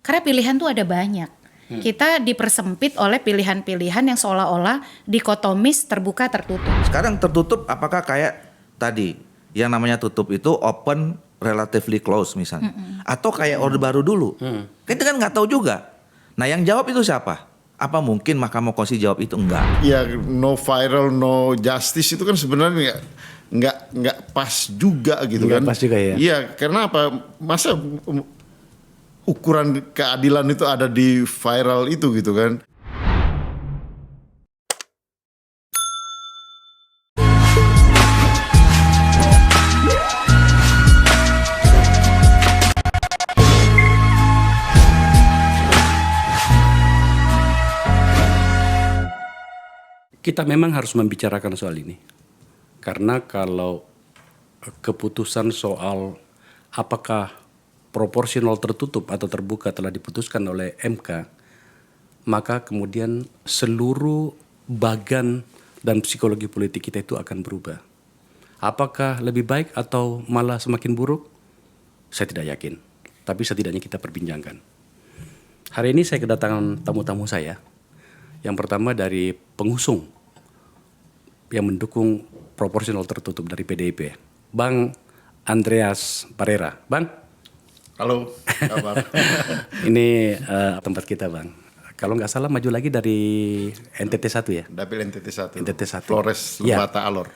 Karena pilihan tuh ada banyak. Kita dipersempit oleh pilihan-pilihan yang seolah-olah dikotomis terbuka tertutup. Sekarang tertutup apakah kayak tadi yang namanya tutup itu open relatively close misalnya, atau kayak Orde Baru dulu? Kita kan nggak tahu juga. Nah yang jawab itu siapa? Apa mungkin Mahkamah Konstitusi jawab itu? Enggak. Ya no viral no justice itu kan sebenarnya nggak pas juga gitu Nggak kan. pas juga ya. Iya, karena apa? Masa ukuran keadilan itu ada di viral itu gitu kan. Kita memang harus membicarakan soal ini. Karena kalau keputusan soal apakah proporsional tertutup atau terbuka telah diputuskan oleh MK, maka kemudian seluruh bagan dan psikologi politik kita itu akan berubah. Apakah lebih baik atau malah semakin buruk? Saya tidak yakin. Tapi setidaknya kita perbincangkan. Hari ini saya kedatangan tamu-tamu saya. Yang pertama dari pengusung yang mendukung proporsional tertutup dari PDIP, Bang Andreas Parera. Bang. Halo, kabar? Ini tempat kita, Bang. Kalau nggak salah maju lagi dari NTT 1 ya? Dapil NTT 1. NTT 1. Flores Ya. Lembata Alor.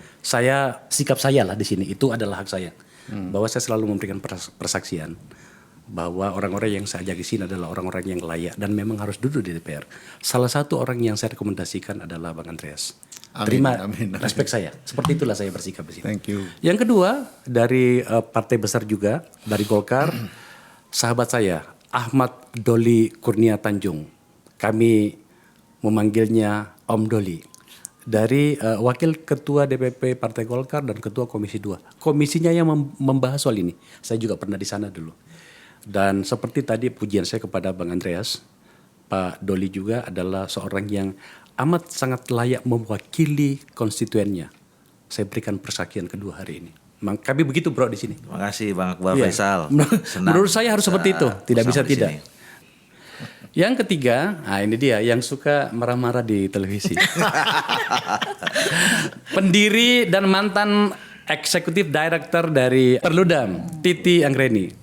Sikap saya lah di sini, itu adalah hak saya. Bahwa saya selalu memberikan persaksian bahwa orang-orang yang saya ajak di sini adalah orang-orang yang layak dan memang harus duduk di DPR. Salah satu orang yang saya rekomendasikan adalah Bang Andreas. Amin, Terima amin. respek saya. Seperti itulah saya bersikap di sini. Thank you. Yang kedua dari partai besar juga, dari Golkar, sahabat saya Ahmad Doli Kurnia Tanjung. Kami memanggilnya Om Doli. Dari Wakil Ketua DPP Partai Golkar dan Ketua Komisi 2. Komisinya yang membahas soal ini. Saya juga pernah di sana dulu. Dan seperti tadi pujian saya kepada Bang Andreas, Pak Doli juga adalah seorang yang amat sangat layak mewakili konstituennya. Saya berikan persaksian kedua hari ini. Kami begitu bro di sini. Terima kasih Bang Akbar Iya. Faisal. Menurut saya harus seperti itu, tidak bisa bersama di tidak. sini. Yang ketiga, nah ini dia yang suka marah-marah di televisi. Pendiri dan mantan eksekutif director dari Perludem, Titi Anggreni.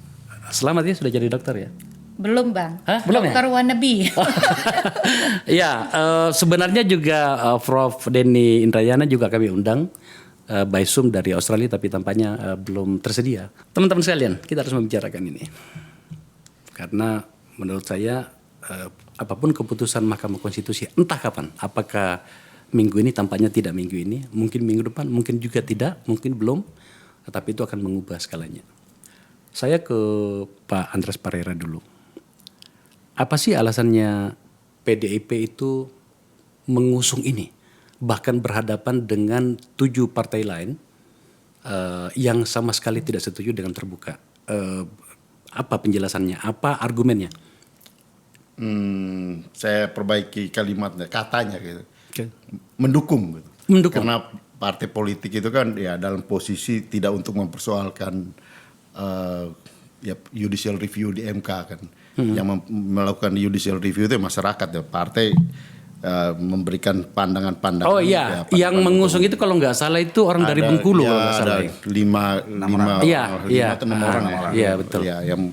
Selamat ya sudah jadi dokter ya. Belum Bang, Hah? Belum ya? dokter wannabe. Ya, sebenarnya juga Prof. Denny Indrayana juga kami undang by Zoom dari Australia, tapi tampaknya belum tersedia. Teman-teman sekalian, kita harus membicarakan ini. Karena menurut saya apapun keputusan Mahkamah Konstitusi, entah kapan, apakah minggu ini, tampaknya tidak minggu ini, mungkin minggu depan, mungkin juga tidak, mungkin belum, tetapi itu akan mengubah skalanya. Saya ke Pak Andreas Parera dulu. Apa sih alasannya PDIP itu mengusung ini? Bahkan berhadapan dengan 7 partai lain yang sama sekali tidak setuju dengan terbuka. Apa penjelasannya? Apa argumennya? Saya perbaiki kalimatnya, katanya gitu. Okay. Mendukung gitu. Mendukung. Karena partai politik itu kan ya dalam posisi tidak untuk mempersoalkan ya judicial review di MK kan. Yang melakukan judicial review itu masyarakat ya, partai memberikan pandangan-pandangan. Oh iya, ya, yang mengusung itu kalau nggak salah itu orang dari Bengkulu kalau nggak salah. Ada lima atau enam orang ya. Iya betul. Ya, yang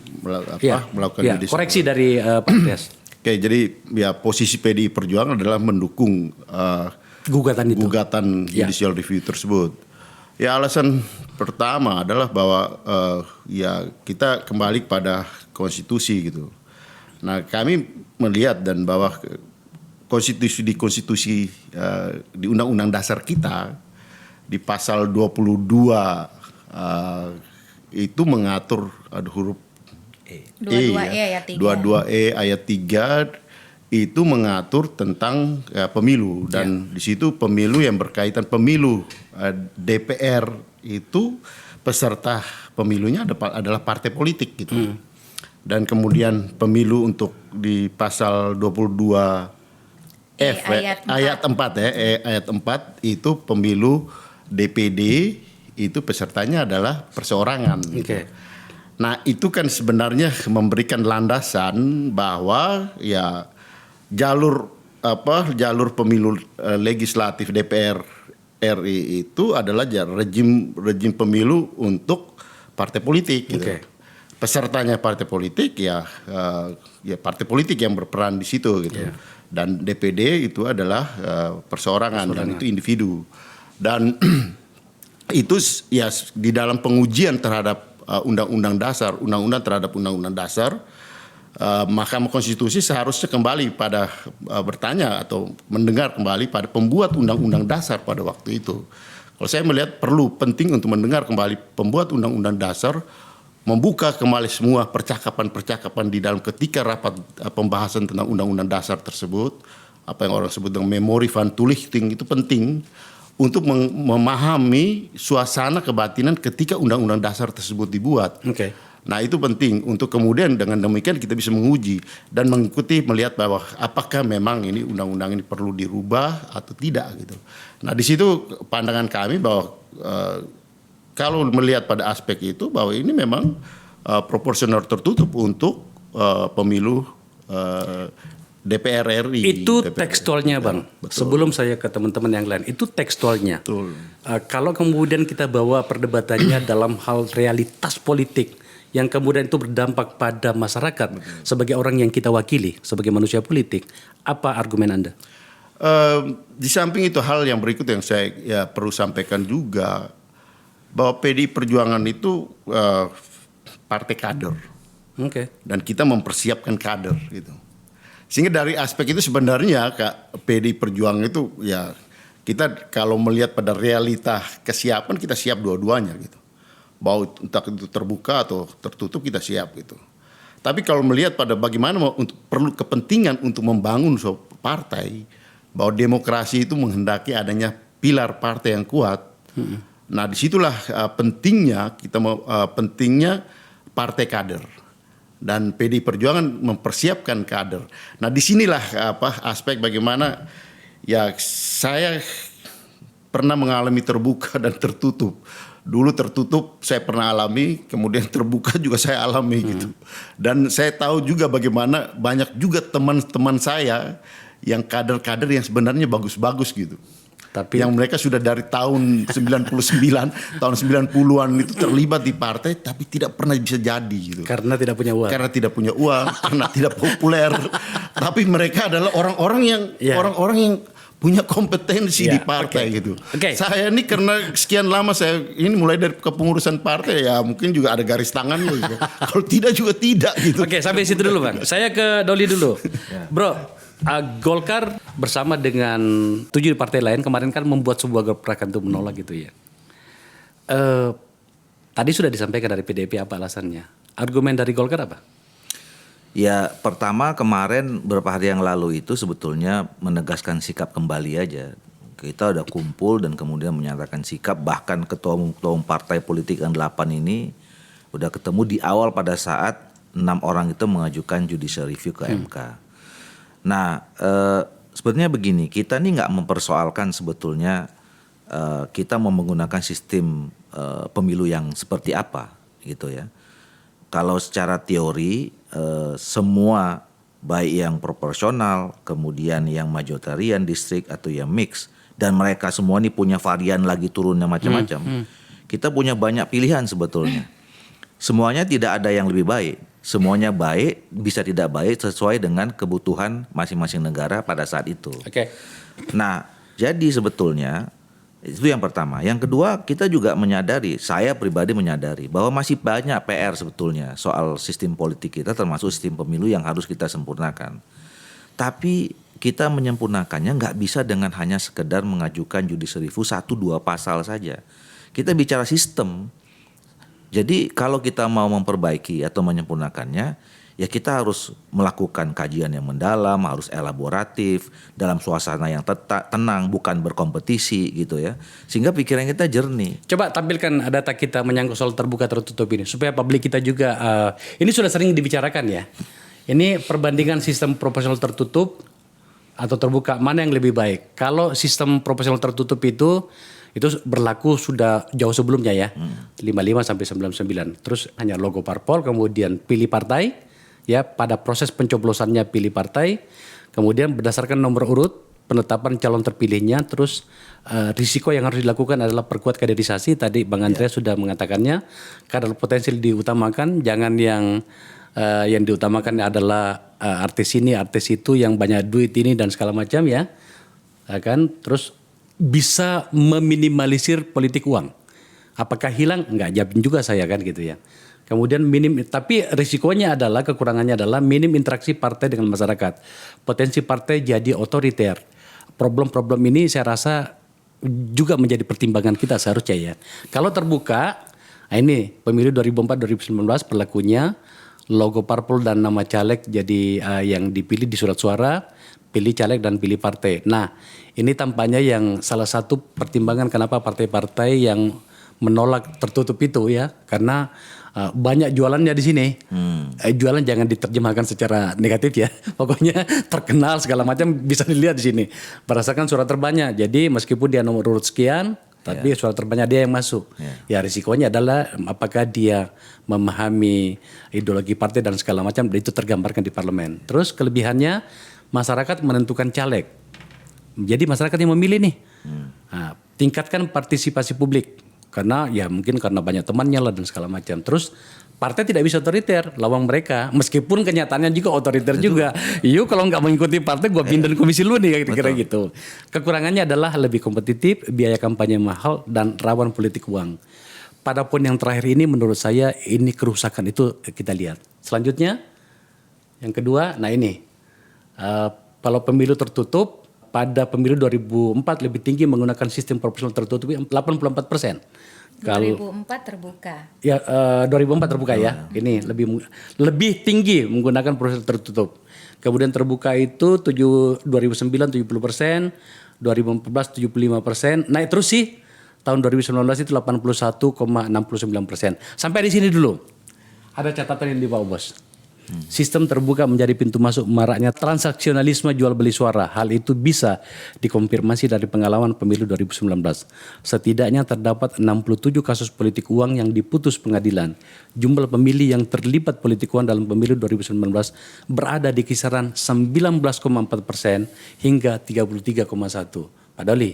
melakukan ya, judicial. koreksi dari Pak Andreas. Oke, jadi ya posisi PDI Perjuangan adalah mendukung Gugatan itu. judicial review tersebut. Ya alasan pertama adalah bahwa ya kita kembali pada konstitusi gitu. Nah kami melihat dan bahwa konstitusi di undang-undang dasar kita di pasal 22 itu mengatur ada huruf 22E ayat 3. 22E ayat 3 itu mengatur tentang pemilu dan di situ pemilu yang berkaitan pemilu DPR itu peserta pemilunya adalah partai politik gitu. Dan kemudian pemilu untuk di pasal 22 F ayat 4 ya, ayat 4 itu pemilu DPD itu pesertanya adalah perseorangan gitu. Nah itu kan sebenarnya memberikan landasan bahwa ya jalur pemilu legislatif DPR RI itu adalah rejim pemilu untuk partai politik. Gitu. Oke. Pesertanya partai politik ya partai politik yang berperan di situ gitu. Yeah. Dan DPD itu adalah perseorangan dan itu individu. Dan itu ya di dalam pengujian terhadap undang-undang dasar, Mahkamah Konstitusi seharusnya kembali pada bertanya atau mendengar kembali pada pembuat undang-undang dasar pada waktu itu. Kalau saya melihat penting untuk mendengar kembali pembuat undang-undang dasar, membuka kembali semua percakapan-percakapan di dalam ketika rapat pembahasan tentang undang-undang dasar tersebut, apa yang orang sebut dengan memori van toelichting itu penting untuk memahami suasana kebatinan ketika undang-undang dasar tersebut dibuat. Oke. Nah itu penting untuk kemudian dengan demikian kita bisa menguji dan mengikuti melihat bahwa apakah memang ini undang-undang ini perlu dirubah atau tidak gitu. Nah di situ pandangan kami bahwa kalau melihat pada aspek itu bahwa ini memang proporsional tertutup untuk pemilu DPR RI. Itu tekstualnya Bang. Betul. Sebelum saya ke teman-teman yang lain, itu tekstualnya. Betul. Kalau kemudian kita bawa perdebatannya dalam hal realitas politik yang kemudian itu berdampak pada masyarakat sebagai orang yang kita wakili, sebagai manusia politik, apa argumen Anda? Di samping itu hal yang berikut yang saya perlu sampaikan juga bahwa PDI Perjuangan itu partai kader. Oke. Dan kita mempersiapkan kader gitu. Sehingga dari aspek itu sebenarnya PDI Perjuangan itu ya kita kalau melihat pada realita kesiapan kita siap dua-duanya gitu. Bahwa entah itu terbuka atau tertutup kita siap gitu. Tapi kalau melihat pada bagaimana perlu kepentingan untuk membangun partai, bahwa demokrasi itu menghendaki adanya pilar partai yang kuat. Nah disitulah pentingnya pentingnya partai kader. Dan PDI Perjuangan mempersiapkan kader. Nah disinilah aspek bagaimana ya saya pernah mengalami terbuka dan tertutup. Dulu tertutup saya pernah alami, kemudian terbuka juga saya alami gitu. Dan saya tahu juga bagaimana banyak juga teman-teman saya yang kader-kader yang sebenarnya bagus-bagus gitu. Tapi yang mereka sudah dari tahun 99, tahun 90-an itu terlibat di partai tapi tidak pernah bisa jadi gitu. karena tidak punya uang. Karena tidak punya uang, karena tidak populer. Tapi mereka adalah orang-orang yang punya kompetensi di partai gitu. Saya ini karena sekian lama saya ini mulai dari kepengurusan partai ya mungkin juga ada garis tangan gitu. Kalau tidak juga tidak gitu. Oke, sampai situ dulu Bang. Saya ke Doli dulu. Bro, Golkar bersama dengan 7 partai lain kemarin kan membuat sebuah gerakan untuk menolak gitu ya. Tadi sudah disampaikan dari PDIP apa alasannya. Argumen dari Golkar apa? Ya pertama kemarin beberapa hari yang lalu itu sebetulnya menegaskan sikap kembali aja. Kita udah kumpul dan kemudian menyatakan sikap, bahkan ketua umum partai politik yang 8 ini udah ketemu di awal pada saat 6 orang itu mengajukan judicial review ke MK. Nah sebetulnya begini, kita nih nggak mempersoalkan sebetulnya kita mau menggunakan sistem pemilu yang seperti apa gitu ya. Kalau secara teori semua baik yang proporsional, kemudian yang majoritarian distrik atau yang mix, dan mereka semua ini punya varian lagi turunnya macam-macam. Kita punya banyak pilihan sebetulnya. Semuanya tidak ada yang lebih baik. Semuanya baik, bisa tidak baik sesuai dengan kebutuhan masing-masing negara pada saat itu. Oke. Nah, jadi sebetulnya itu yang pertama. Yang kedua, kita juga menyadari, saya pribadi menyadari bahwa masih banyak PR sebetulnya soal sistem politik kita, termasuk sistem pemilu yang harus kita sempurnakan. Tapi kita menyempurnakannya nggak bisa dengan hanya sekedar mengajukan judicial review 1-2 pasal saja. Kita bicara sistem. Jadi kalau kita mau memperbaiki atau menyempurnakannya, ya kita harus melakukan kajian yang mendalam, harus elaboratif, dalam suasana yang tenang, bukan berkompetisi gitu ya. Sehingga pikiran kita jernih. Coba tampilkan data kita menyangkut soal terbuka tertutup ini, supaya publik kita juga, ini sudah sering dibicarakan ya. Ini perbandingan sistem proporsional tertutup atau terbuka, mana yang lebih baik. Kalau sistem proporsional tertutup itu Itu berlaku sudah jauh sebelumnya ya. 55 sampai 99. Terus hanya logo parpol, kemudian pilih partai ya, pada proses pencoblosannya pilih partai, kemudian berdasarkan nomor urut penetapan calon terpilihnya, terus risiko yang harus dilakukan adalah perkuat kaderisasi. Tadi Bang Andreas sudah mengatakannya, kader potensial diutamakan, jangan yang diutamakan adalah artis ini, artis itu yang banyak duit ini dan segala macam ya kan. Terus bisa meminimalisir politik uang. Apakah hilang? Enggak, jawabin juga saya kan gitu ya. Kemudian tapi risikonya adalah, kekurangannya adalah minim interaksi partai dengan masyarakat. Potensi partai jadi otoriter. Problem-problem ini saya rasa juga menjadi pertimbangan kita seharusnya ya. Kalau terbuka, nah ini pemilu 2004-2019 berlakunya logo parpol dan nama caleg jadi yang dipilih di surat suara, pilih caleg dan pilih partai. Nah, ini tampaknya yang salah satu pertimbangan kenapa partai-partai yang menolak tertutup itu ya, karena banyak jualannya di sini. Jualan jangan diterjemahkan secara negatif ya. Pokoknya terkenal segala macam bisa dilihat di sini. Berdasarkan surat terbanyak. Jadi meskipun dia nomor urut sekian, tapi surat terbanyak dia yang masuk. Ya risikonya adalah apakah dia memahami ideologi partai dan segala macam, itu tergambarkan di parlemen. Terus kelebihannya masyarakat menentukan caleg. Jadi masyarakat yang memilih nih. Nah, tingkatkan partisipasi publik. Karena ya mungkin karena banyak temannya lah dan segala macam. Terus partai tidak bisa otoriter lawan mereka, meskipun kenyataannya juga otoriter juga. Yuk kalau nggak mengikuti partai gue pindahin komisi lu nih kira-kira gitu. Kekurangannya adalah lebih kompetitif, biaya kampanye mahal dan rawan politik uang. Pada poin yang terakhir ini menurut saya ini kerusakan itu kita lihat. Selanjutnya yang kedua, nah ini kalau pemilu tertutup, pada pemilu 2004 lebih tinggi menggunakan sistem proporsional tertutup 84%. Kalau 2004 terbuka. Ya 2004 terbuka ya. Ini lebih tinggi menggunakan proses tertutup. Kemudian terbuka itu 2009 70%, 2014 75%. Naik terus sih. Tahun 2019 itu 81,69%. Sampai di sini dulu. Ada catatan yang dibawa bos. Sistem terbuka menjadi pintu masuk maraknya transaksionalisme jual beli suara. Hal itu bisa dikonfirmasi dari pengalaman pemilu 2019. Setidaknya terdapat 67 kasus politik uang yang diputus pengadilan. Jumlah pemilih yang terlibat politik uang dalam pemilu 2019 berada di kisaran 19,4% hingga 33,1%. Pak Doli,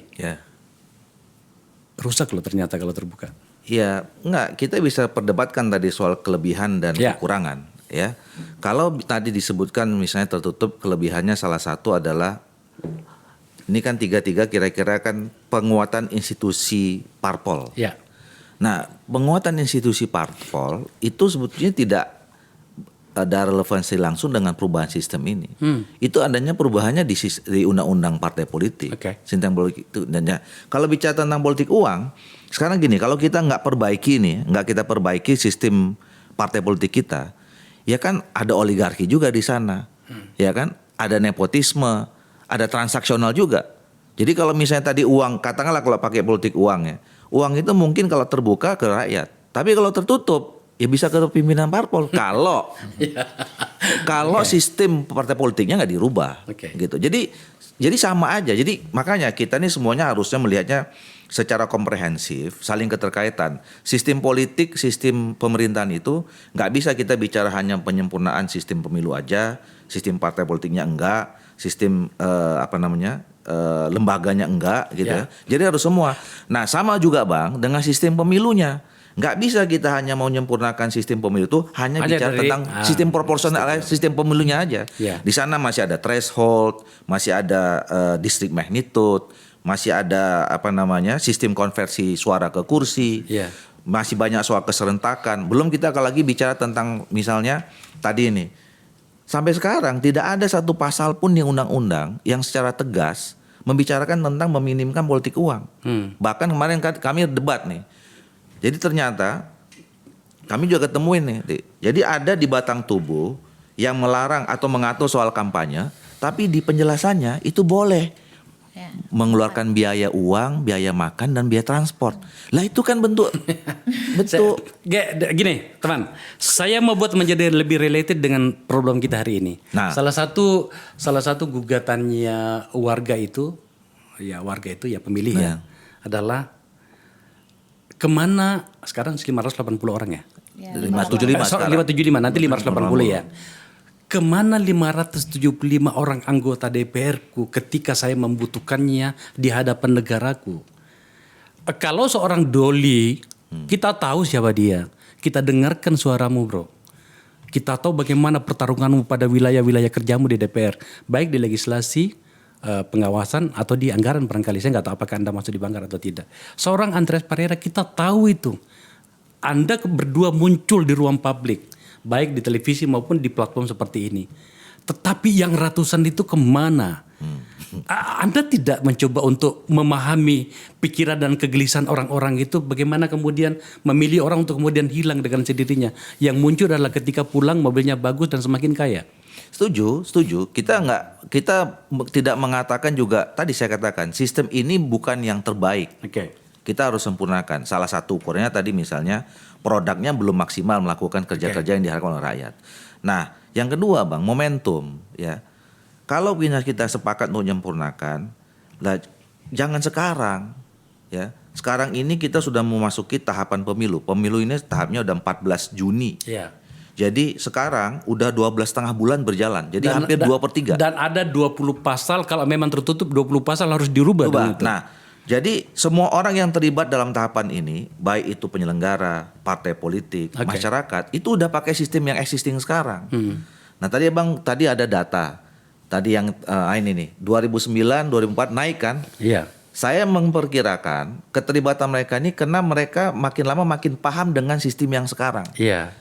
rusak loh ternyata kalau terbuka. Ya, enggak, kita bisa perdebatkan tadi soal kelebihan dan kekurangan. Ya, kalau tadi disebutkan misalnya tertutup, kelebihannya salah satu adalah ini kan tiga-tiga kira-kira kan penguatan institusi parpol. Ya. Nah, penguatan institusi parpol itu sebetulnya tidak ada relevansi langsung dengan perubahan sistem ini. Itu adanya perubahannya di undang-undang partai politik. Sistem politik itu. Dan ya, kalau bicara tentang politik uang, sekarang gini, kalau kita nggak kita perbaiki sistem partai politik kita. Ya kan ada oligarki juga di sana, ya kan ada nepotisme, ada transaksional juga. Jadi kalau misalnya tadi uang, katakanlah kalau pakai politik uang ya, uang itu mungkin kalau terbuka ke rakyat, tapi kalau tertutup ya bisa ke pimpinan parpol. Kalau sistem partai politiknya nggak dirubah, gitu. Jadi sama aja. Jadi makanya kita nih semuanya harusnya melihatnya secara komprehensif, saling keterkaitan. Sistem politik, sistem pemerintahan itu nggak bisa kita bicara hanya penyempurnaan sistem pemilu aja, sistem partai politiknya enggak, sistem lembaganya enggak gitu ya. Jadi harus semua. Nah sama juga Bang dengan sistem pemilunya. Nggak bisa kita hanya mau menyempurnakan sistem pemilu itu hanya bicara tentang sistem proporsional, sistem pemilunya aja. Di sana masih ada threshold, masih ada district magnitude, masih ada sistem konversi suara ke kursi, masih banyak soal keserentakan. Belum kita lagi bicara tentang misalnya tadi ini, sampai sekarang tidak ada satu pasal pun di undang-undang yang secara tegas membicarakan tentang meminimkan politik uang. Bahkan kemarin kami debat nih, jadi ternyata kami juga ketemuin nih, jadi ada di batang tubuh yang melarang atau mengatur soal kampanye, tapi di penjelasannya itu boleh mengeluarkan biaya uang, biaya makan dan biaya transport. Lah itu kan bentuk gini, teman. Saya mau buat menjadi lebih related dengan problem kita hari ini. Nah, salah satu gugatannya warga itu ya pemilih adalah kemana sekarang 580 orang ya? 575 sekarang. 575, nanti 580 ya. Kemana 575 orang anggota DPR-ku ketika saya membutuhkannya di hadapan negaraku? Kalau seorang Doli, kita tahu siapa dia. Kita dengarkan suaramu, bro. Kita tahu bagaimana pertarunganmu pada wilayah-wilayah kerjamu di DPR. Baik di legislasi, pengawasan, atau di anggaran barangkali. Saya nggak tahu apakah Anda masuk di Banggar atau tidak. Seorang Andreas Parera, kita tahu itu. Anda berdua muncul di ruang publik. Baik di televisi maupun di platform seperti ini. Tetapi yang ratusan itu kemana? Anda tidak mencoba untuk memahami pikiran dan kegelisahan orang-orang itu, bagaimana kemudian memilih orang untuk kemudian hilang dengan sendirinya. Yang muncul adalah ketika pulang mobilnya bagus dan semakin kaya. Setuju. Kita tidak mengatakan juga, tadi saya katakan sistem ini bukan yang terbaik. Oke. Kita harus sempurnakan. Salah satu ukurnya tadi misalnya produknya belum maksimal melakukan kerja-kerja yang diharapkan oleh rakyat. Nah, yang kedua Bang, momentum ya. Kalau kita sepakat untuk menyempurnakan, jangan sekarang ya. Sekarang ini kita sudah memasuki tahapan pemilu. Pemilu ini tahapnya udah 14 Juni. Iya. Jadi sekarang udah 12,5 bulan berjalan. Jadi hampir 2/3. Dan ada 20 pasal, kalau memang tertutup 20 pasal harus dirubah. Nah, jadi semua orang yang terlibat dalam tahapan ini, baik itu penyelenggara, partai politik, masyarakat, itu udah pakai sistem yang existing sekarang. Nah tadi Bang, tadi ada data. Tadi yang ini nih, 2009, 2004 naik kan? Iya. Saya memperkirakan keterlibatan mereka ini karena mereka makin lama makin paham dengan sistem yang sekarang. Iya.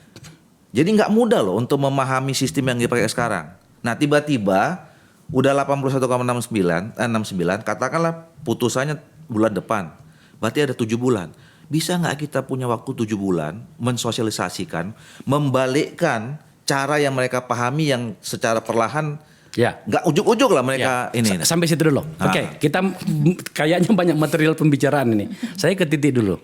Jadi nggak mudah loh untuk memahami sistem yang dipakai sekarang. Nah tiba-tiba udah 81,69, katakanlah putusannya bulan depan. Berarti ada 7 bulan. Bisa nggak kita punya waktu 7 bulan mensosialisasikan, membalikkan cara yang mereka pahami yang secara perlahan. Ya. Nggak ujuk-ujuk lah mereka ini. Sampai situ dulu. Oke, kita kayaknya banyak material pembicaraan ini. Saya ke titik dulu.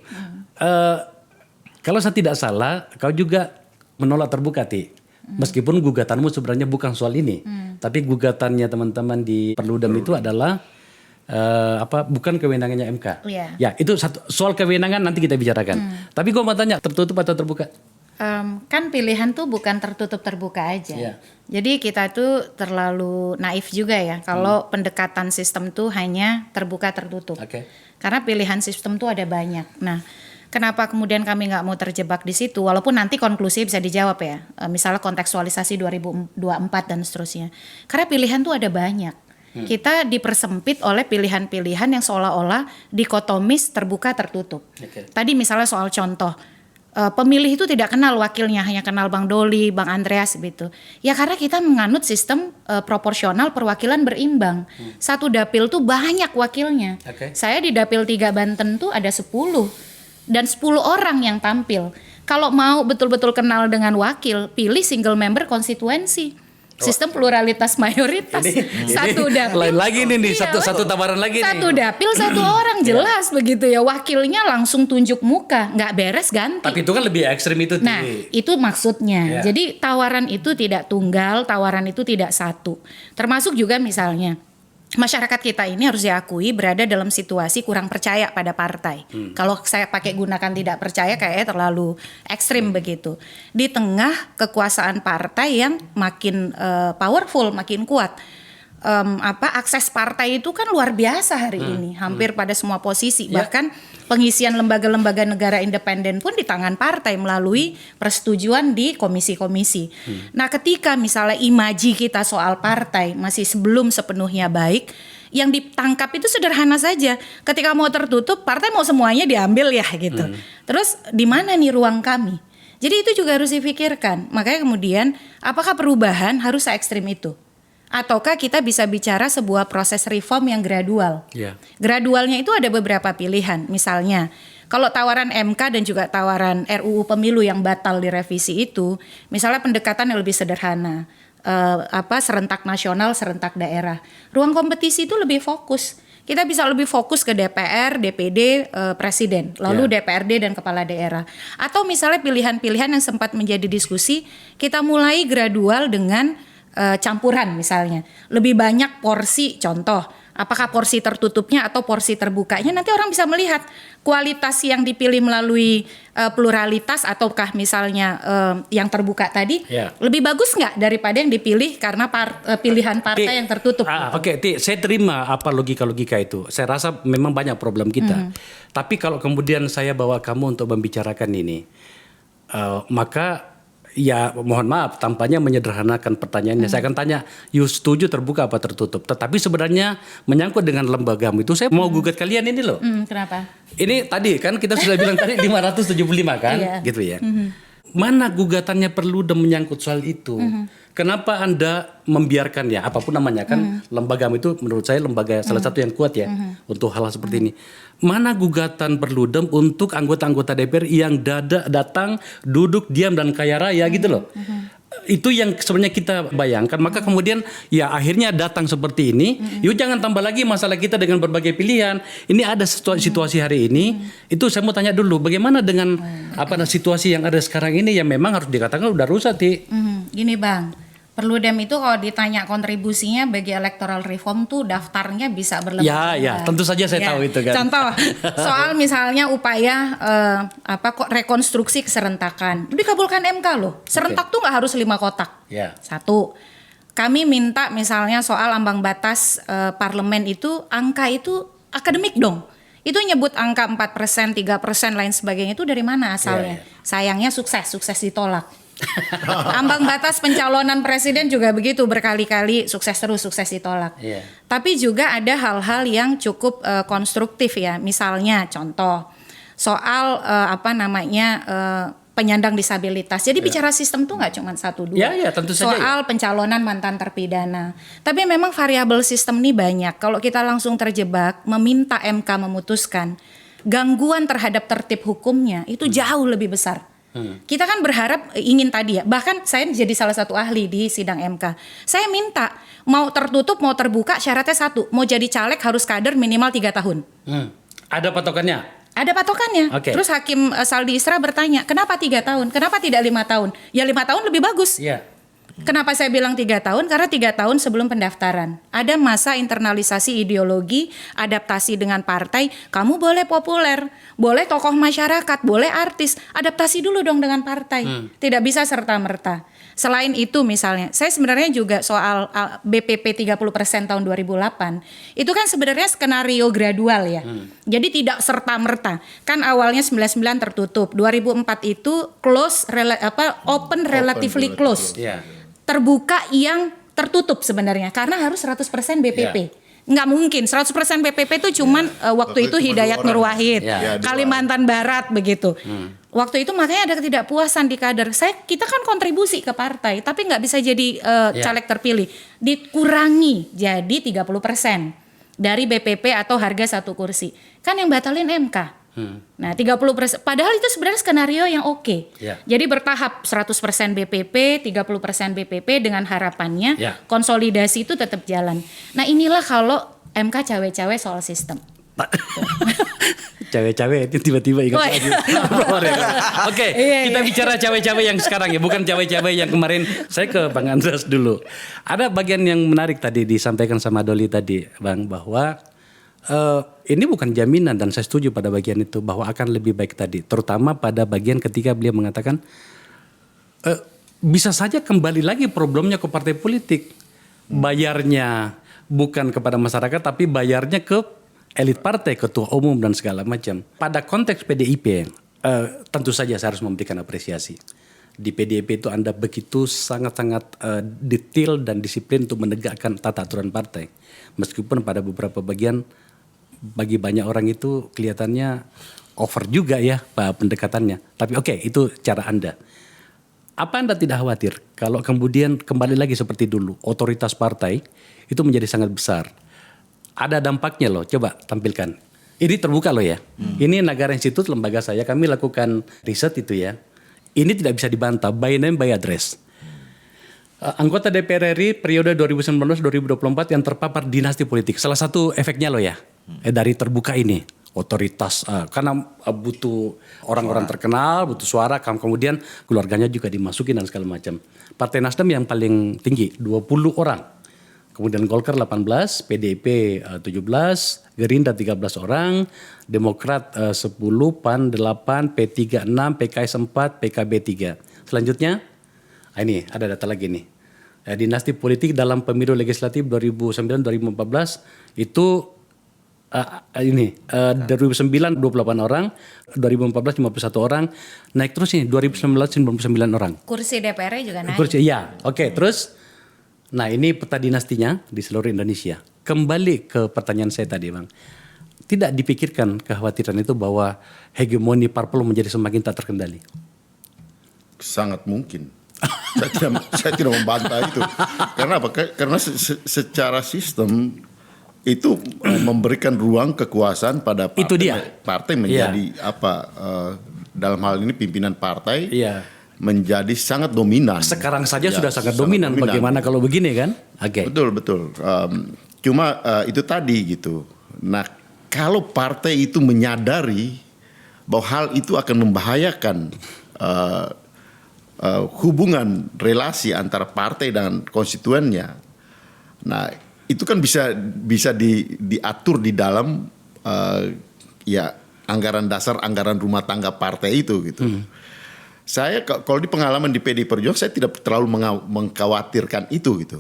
Kalau saya tidak salah, kau juga menolak terbuka, Ti. Meskipun gugatanmu sebenarnya bukan soal ini, tapi gugatannya teman-teman di Perludem itu adalah bukan kewenangannya MK. Yeah. Ya, itu satu soal kewenangan nanti kita bicarakan. Tapi gue mau tanya, tertutup atau terbuka? Kan pilihan tuh bukan tertutup terbuka aja. Yeah. Jadi kita tuh terlalu naif juga ya kalau pendekatan sistem tuh hanya terbuka tertutup. Oke. Karena pilihan sistem tuh ada banyak. Nah, kenapa kemudian kami nggak mau terjebak di situ? Walaupun nanti konklusi bisa dijawab ya. Misalnya kontekstualisasi 2024 dan seterusnya. Karena pilihan tuh ada banyak. Kita dipersempit oleh pilihan-pilihan yang seolah-olah dikotomis terbuka tertutup. Okay. Tadi misalnya soal contoh. Pemilih itu tidak kenal wakilnya, hanya kenal Bang Doli, Bang Andreas gitu. Ya karena kita menganut sistem proporsional perwakilan berimbang. Satu dapil tuh banyak wakilnya. Okay. Saya di dapil 3 Banten tuh ada 10 dan 10 orang yang tampil. Kalau mau betul-betul kenal dengan wakil, pilih single member konstituensi. Sistem pluralitas mayoritas. Satu dapil. Lain lagi nih, Iya, satu tawaran lagi satu nih. dapil satu orang jelas begitu ya. Wakilnya langsung tunjuk muka, nggak beres ganti. Tapi itu kan lebih ekstrim itu. Nah, itu maksudnya. Ya. Jadi tawaran itu tidak tunggal, tawaran itu tidak satu. Termasuk juga misalnya masyarakat kita ini harus diakui berada dalam situasi kurang percaya pada partai. Kalau saya pakai gunakan tidak percaya kayaknya terlalu ekstrim begitu. Di tengah kekuasaan partai yang makin powerful, makin kuat. Akses partai itu kan luar biasa hari ini, hampir pada semua posisi. Bahkan pengisian lembaga-lembaga negara independen pun di tangan partai melalui persetujuan di komisi-komisi. Nah, ketika misalnya imaji kita soal partai masih belum sepenuhnya baik, yang ditangkap itu sederhana saja. Ketika mau tertutup, partai mau semuanya diambil ya gitu. Terus di mana nih ruang kami? Jadi itu juga harus difikirkan. Makanya kemudian apakah perubahan harus se-ekstrim itu? Ataukah kita bisa bicara sebuah proses reform yang gradual? Yeah. Gradualnya itu ada beberapa pilihan. Misalnya, kalau tawaran MK dan juga tawaran RUU Pemilu yang batal direvisi itu, misalnya pendekatan yang lebih sederhana, serentak nasional, serentak daerah. Ruang kompetisi itu lebih fokus. Kita bisa lebih fokus ke DPR, DPD, Presiden, lalu DPRD dan Kepala Daerah. Atau misalnya pilihan-pilihan yang sempat menjadi diskusi, kita mulai gradual dengan campuran misalnya. Lebih banyak porsi, contoh, apakah porsi tertutupnya atau porsi terbukanya, nanti orang bisa melihat kualitas yang dipilih melalui pluralitas ataukah misalnya yang terbuka tadi lebih bagus nggak daripada yang dipilih karena pilihan partai yang tertutup. Oke, saya terima apa logika-logika itu. Saya rasa memang banyak problem kita. Tapi kalau kemudian saya bawa kamu untuk membicarakan ini, maka ya mohon maaf, tampaknya menyederhanakan pertanyaannya. Saya akan tanya, you setuju terbuka apa tertutup? Tetapi sebenarnya menyangkut dengan lembagamu itu, saya mau gugat kalian ini loh. Kenapa? Ini tadi kan kita sudah bilang tadi 575 kan, gitu ya. Mana gugatannya perlu dan menyangkut soal itu? Kenapa Anda membiarkan ya, apapun namanya kan, lembagamu itu menurut saya lembaga salah satu yang kuat ya untuk hal seperti ini. Mana gugatan Perludem untuk anggota-anggota DPR yang datang, duduk, diam dan kaya raya gitu loh. Itu yang sebenarnya kita bayangkan. Maka kemudian ya akhirnya datang seperti ini. Yuk jangan tambah lagi masalah kita dengan berbagai pilihan. Ini ada situasi hari ini. Itu saya mau tanya dulu, bagaimana dengan situasi yang ada sekarang ini yang memang harus dikatakan udah rusak, Ti. Gini Bang, Perludem itu kalau ditanya kontribusinya bagi electoral reform tuh daftarnya bisa berlebihan. Ya, tentu saja saya tahu itu kan. Contoh, soal misalnya upaya rekonstruksi keserentakan, itu dikabulkan MK loh. Serentak tuh nggak harus 5 kotak. Satu, kami minta misalnya soal ambang batas parlemen itu, angka itu akademik dong. Itu nyebut angka 4%, 3%, lain sebagainya, itu dari mana asalnya? Sayangnya sukses ditolak. Ambang batas pencalonan presiden juga begitu, berkali-kali sukses ditolak. Tapi juga ada hal-hal yang cukup konstruktif ya. Misalnya contoh soal penyandang disabilitas. Jadi bicara sistem tuh nggak cuma 1, 2. Tentu saja. Soal pencalonan mantan terpidana. Tapi memang variabel sistem ini banyak. Kalau kita langsung terjebak meminta MK memutuskan, gangguan terhadap tertib hukumnya itu jauh lebih besar. Kita kan berharap ingin tadi ya, bahkan saya jadi salah satu ahli di sidang MK. Saya minta mau tertutup mau terbuka syaratnya 1, mau jadi caleg harus kader minimal 3 tahun. Ada patokannya? Ada patokannya. Terus Hakim Saldi Isra bertanya, kenapa 3 tahun? Kenapa tidak 5 tahun? Ya 5 tahun lebih bagus. Kenapa saya bilang 3 tahun? Karena 3 tahun sebelum pendaftaran. Ada masa internalisasi ideologi, adaptasi dengan partai. Kamu boleh populer, boleh tokoh masyarakat, boleh artis. Adaptasi dulu dong dengan partai. Tidak bisa serta-merta. Selain itu misalnya, saya sebenarnya juga soal BPP 30% tahun 2008. Itu kan sebenarnya skenario gradual ya. Jadi tidak serta-merta. Kan awalnya 99 tertutup. 2004 itu open relatively close. Terbuka yang tertutup sebenarnya karena harus 100% BPP. Nggak mungkin 100% BPP itu cuman waktu itu Hidayat Nur Wahid, Kalimantan Barat begitu. Waktu itu makanya ada ketidakpuasan di kader. Kita kan kontribusi ke partai tapi nggak bisa jadi caleg terpilih. Dikurangi jadi 30% dari BPP atau harga 1 kursi. Kan yang batalin MK. Nah 30%, padahal itu sebenarnya skenario yang oke. Jadi bertahap 100% BPP, 30% BPP dengan harapannya konsolidasi itu tetap jalan. Nah inilah kalau MK cawe-cawe soal sistem. Cawe-cawe itu tiba-tiba ingat lagi. Kita bicara cawe-cawe yang sekarang ya, bukan cawe-cawe yang kemarin. Saya ke Bang Andreas dulu. Ada bagian yang menarik tadi disampaikan sama Doli tadi, Bang, bahwa ini bukan jaminan dan saya setuju pada bagian itu bahwa akan lebih baik tadi, terutama pada bagian ketika beliau mengatakan bisa saja kembali lagi problemnya ke partai politik, bayarnya bukan kepada masyarakat tapi bayarnya ke elit partai, ketua umum dan segala macam. Pada konteks PDIP tentu saja saya harus memberikan apresiasi. Di PDIP itu Anda begitu sangat-sangat detail dan disiplin untuk menegakkan tata aturan partai, meskipun pada beberapa bagian bagi banyak orang itu kelihatannya over juga ya pendekatannya. Tapi itu cara Anda. Apa Anda tidak khawatir kalau kemudian kembali lagi seperti dulu, otoritas partai itu menjadi sangat besar? Ada dampaknya loh, coba tampilkan. Ini terbuka loh ya. Ini Nagara Institute, lembaga saya, kami lakukan riset itu ya. Ini tidak bisa dibantah, by name by address. Anggota DPR RI periode 2019-2024 yang terpapar dinasti politik. Salah satu efeknya loh ya, dari terbuka ini. otoritas karena butuh orang-orang terkenal, butuh suara, kemudian keluarganya juga dimasukin dan segala macam. Partai Nasdem yang paling tinggi 20 orang. Kemudian Golkar 18, PDIP 17, Gerindra 13 orang, Demokrat 10, PAN 8, P3 6, PKS 4, PKB 3. Selanjutnya, ini ada data lagi nih. Dinasti politik dalam pemilu legislatif 2009-2014 itu 2009 28 orang, 2014 51 orang, naik terus nih 2019 99 orang. Kursi DPR-nya juga naik. Kursi ya. Oke, terus nah ini peta dinastinya di seluruh Indonesia. Kembali ke pertanyaan saya tadi, Bang. Tidak dipikirkan kekhawatiran itu bahwa hegemoni parpol menjadi semakin tak terkendali. Sangat mungkin. saya tidak membantah itu. Karena apa? Karena secara sistem itu memberikan ruang kekuasaan pada partai, Itu dia. Partai menjadi dalam hal ini pimpinan partai menjadi sangat dominan. Sekarang saja sudah sangat dominan. Bagaimana kalau begini kan? Oke. Betul. Cuma itu tadi gitu. Nah, kalau partai itu menyadari bahwa hal itu akan membahayakan hubungan relasi antara partai dan konstituennya, nah itu kan bisa diatur di dalam anggaran dasar, anggaran rumah tangga partai itu gitu. Saya kalau di pengalaman di PD Perjuangan saya tidak terlalu mengkhawatirkan itu gitu.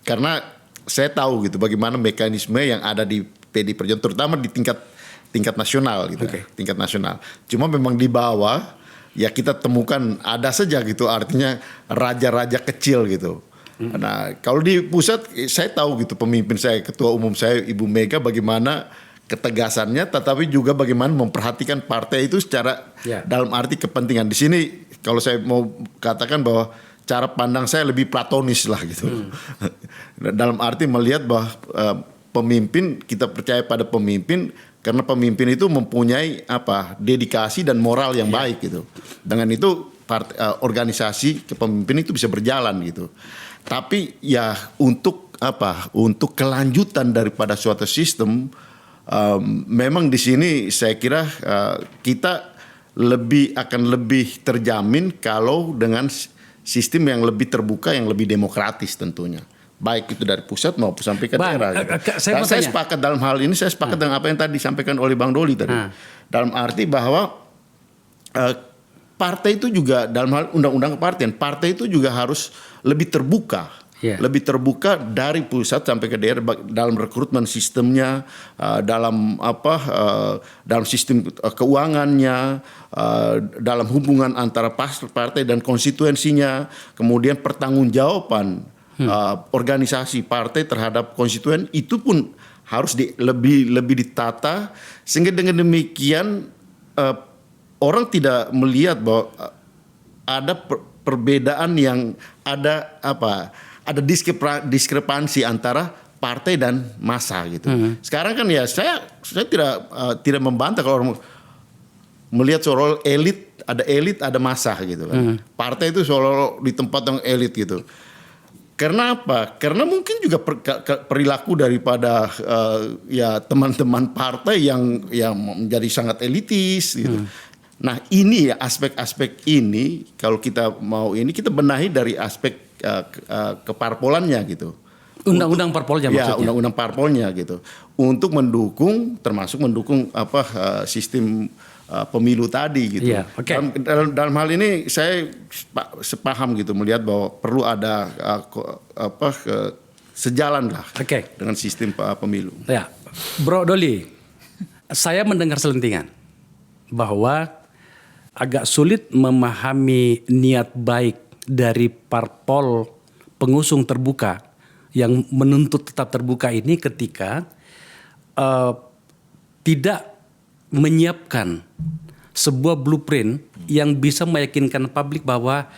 Karena saya tahu gitu bagaimana mekanisme yang ada di PD Perjuangan terutama di tingkat nasional gitu. Tingkat nasional. Cuma memang di bawah ya kita temukan ada saja gitu, artinya raja-raja kecil gitu. Nah, kalau di pusat saya tahu gitu pemimpin saya, ketua umum saya Ibu Mega bagaimana ketegasannya, tetapi juga bagaimana memperhatikan partai itu secara dalam arti kepentingan. Di sini kalau saya mau katakan bahwa cara pandang saya lebih platonis lah gitu. Dalam arti melihat bahwa pemimpin, kita percaya pada pemimpin karena pemimpin itu mempunyai dedikasi dan moral yang baik gitu. Dengan itu organisasi kepemimpinan itu bisa berjalan gitu. Tapi ya untuk kelanjutan daripada suatu sistem, memang di sini saya kira kita akan lebih terjamin kalau dengan sistem yang lebih terbuka, yang lebih demokratis tentunya. Baik itu dari pusat maupun sampai ke daerah. Gitu. Saya sepakat dalam hal ini, saya sepakat dengan apa yang tadi disampaikan oleh Bang Doli tadi. Dalam arti bahwa partai itu juga dalam hal undang-undang kepartian, partai itu juga harus lebih terbuka. Lebih terbuka dari pusat sampai ke daerah dalam rekrutmen sistemnya, dalam sistem keuangannya, dalam hubungan antara partai dan konstituensinya, kemudian pertanggungjawaban organisasi partai terhadap konstituen itu pun harus lebih ditata sehingga dengan demikian orang tidak melihat bahwa ada perbedaan yang ada diskrepansi antara partai dan massa gitu. Sekarang kan ya saya tidak membantah kalau orang melihat seolah elit ada massa gitu kan. Partai itu seolah di tempat yang elit gitu. Karena apa? Karena mungkin juga perilaku daripada teman-teman partai yang menjadi sangat elitis gitu. Nah ini ya aspek-aspek ini kalau kita mau kita benahi dari aspek keparpolannya gitu. Undang-undang parpolnya maksudnya. Ya, undang-undang parpolnya gitu. Untuk mendukung sistem pemilu tadi gitu. Dalam hal ini saya sepaham gitu melihat bahwa perlu ada sejalan lah dengan sistem pemilu. Ya, Bro Doli, saya mendengar selentingan bahwa agak sulit memahami niat baik dari parpol pengusung terbuka yang menuntut tetap terbuka ini ketika tidak menyiapkan sebuah blueprint yang bisa meyakinkan publik bahwa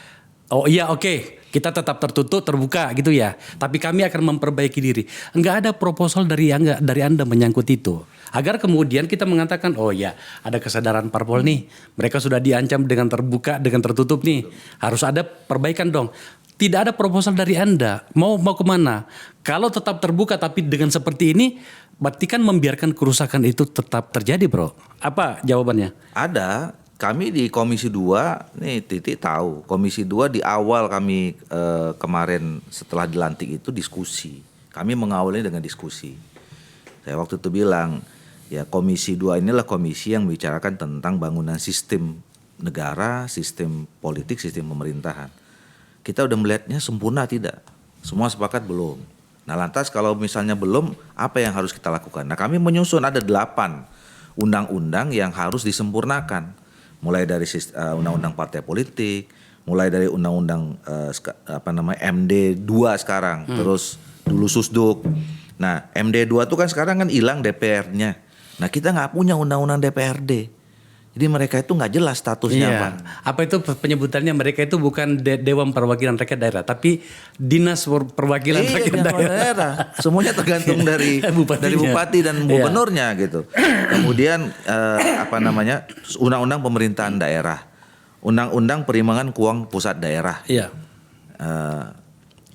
kita tetap terbuka gitu ya, tapi kami akan memperbaiki diri. Enggak ada proposal dari Anda menyangkut itu. Agar kemudian kita mengatakan ada kesadaran parpol nih, mereka sudah diancam dengan terbuka, dengan tertutup nih, harus ada perbaikan dong. tidak ada proposal dari Anda. Mau kemana? Kalau tetap terbuka tapi dengan seperti ini, berarti kan membiarkan kerusakan itu tetap terjadi, Bro. Apa jawabannya? Ada. Kami di Komisi 2, nih Titi tahu, Komisi 2 di awal kami kemarin setelah dilantik itu diskusi. Kami mengawali dengan diskusi. Saya waktu itu bilang, ya Komisi 2 inilah komisi yang membicarakan tentang bangunan sistem negara, sistem politik, sistem pemerintahan. Kita udah melihatnya sempurna tidak? Semua sepakat belum. Nah lantas kalau misalnya belum, apa yang harus kita lakukan? Nah kami menyusun ada 8 undang-undang yang harus disempurnakan. Mulai dari undang-undang partai politik, mulai dari undang-undang MD 2 sekarang, terus dulu Susduk. Nah MD 2 itu kan sekarang kan hilang DPR-nya. Nah kita nggak punya undang-undang DPRD. Jadi mereka itu nggak jelas statusnya apa. Apa itu penyebutannya? Mereka itu bukan Dewan Perwakilan Rakyat Daerah, tapi Dinas Perwakilan Rakyat Daerah. Semuanya tergantung dari bupati dan gubernurnya gitu. Kemudian undang-undang pemerintahan daerah, undang-undang perimbangan keuangan pusat daerah. Iya.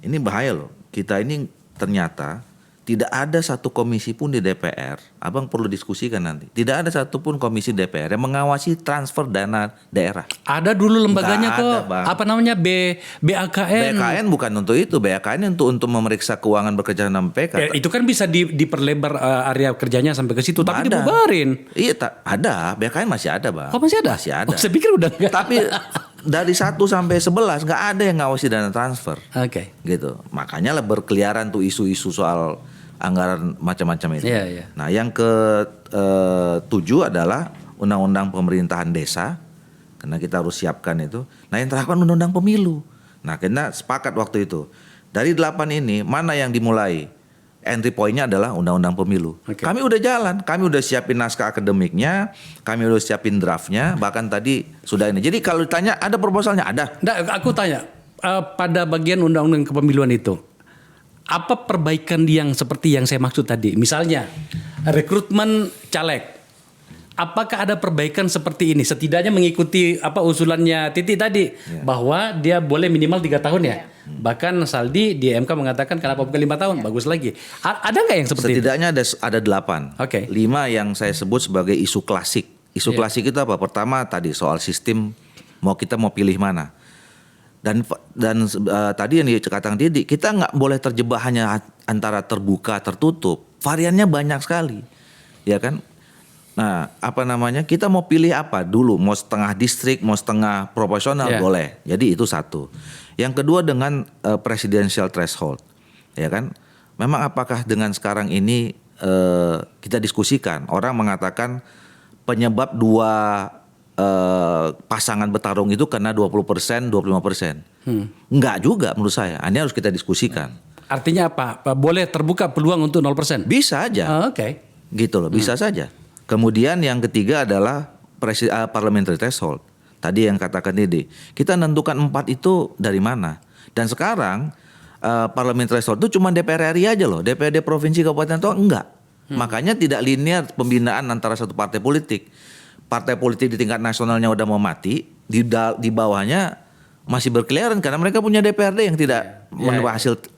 Ini bahaya loh. Kita ini ternyata tidak ada satu komisi pun di DPR, abang perlu diskusikan nanti. Tidak ada satupun komisi DPR yang mengawasi transfer dana daerah. Ada dulu lembaganya Nggak kok. ada, Bang. Apa namanya BAKN. BAKN bukan untuk itu. BAKN untuk memeriksa keuangan bekerja sama PK. Itu kan bisa diperlebar area kerjanya sampai ke situ, tapi Ada. dibubarin. Iya, ada. BAKN masih ada, Bang. Oh masih ada? Masih ada. Oh, saya pikir udah enggak. Tapi dari 1 sampai 11 nggak ada yang ngawasi dana transfer. Oke. Gitu. Makanya lah berkeliaran tuh isu-isu soal anggaran macam-macam itu. Iya, iya. Nah, yang ke-7 adalah undang-undang pemerintahan desa, karena kita harus siapkan itu. Nah, yang terakhir undang-undang pemilu. Nah, kita sepakat waktu itu. Dari 8 ini, mana yang dimulai? Entry point-nya adalah undang-undang pemilu. Oke. Kami udah jalan, kami udah siapin naskah akademiknya, kami udah siapin draftnya, bahkan tadi sudah ini. Jadi kalau ditanya ada proposalnya? Ada. Nggak, aku tanya, pada bagian undang-undang kepemiluan itu, apa perbaikan yang seperti yang saya maksud tadi? Misalnya rekrutmen caleg, apakah ada perbaikan seperti ini? Setidaknya mengikuti apa usulannya Titi tadi, bahwa dia boleh minimal 3 tahun ya. Bahkan Saldi di MK mengatakan kenapa bukan 5 tahun? Bagus lagi. Ada nggak yang seperti Setidaknya ada 8. Oke. 5 yang saya sebut sebagai isu klasik. Isu klasik itu apa? Pertama tadi soal sistem, kita mau pilih mana. Dan tadi yang dikatakan Didi, kita nggak boleh terjebak hanya antara terbuka tertutup. Variannya banyak sekali, ya kan? Nah, kita mau pilih apa dulu? Mau setengah distrik, mau setengah proporsional boleh. Jadi itu satu. Yang kedua dengan presidential threshold, ya kan? Memang apakah dengan sekarang ini kita diskusikan? Orang mengatakan penyebab 2 pasangan bertarung itu karena 20%, 25%. Enggak juga menurut saya. Ini harus kita diskusikan. Artinya apa? Boleh terbuka peluang untuk 0%? Bisa aja. Oke. Gitu loh, bisa saja. Kemudian yang ketiga adalah parliamentary threshold. Tadi yang katakan Dede. Kita menentukan 4 itu dari mana? Dan sekarang parliamentary threshold itu cuma DPR RI aja loh. DPRD provinsi kabupaten itu enggak. Makanya tidak linear pembinaan antara satu partai politik. Partai politik di tingkat nasionalnya udah mau mati, di bawahnya masih berkeliaran karena mereka punya DPRD yang tidak memenuhi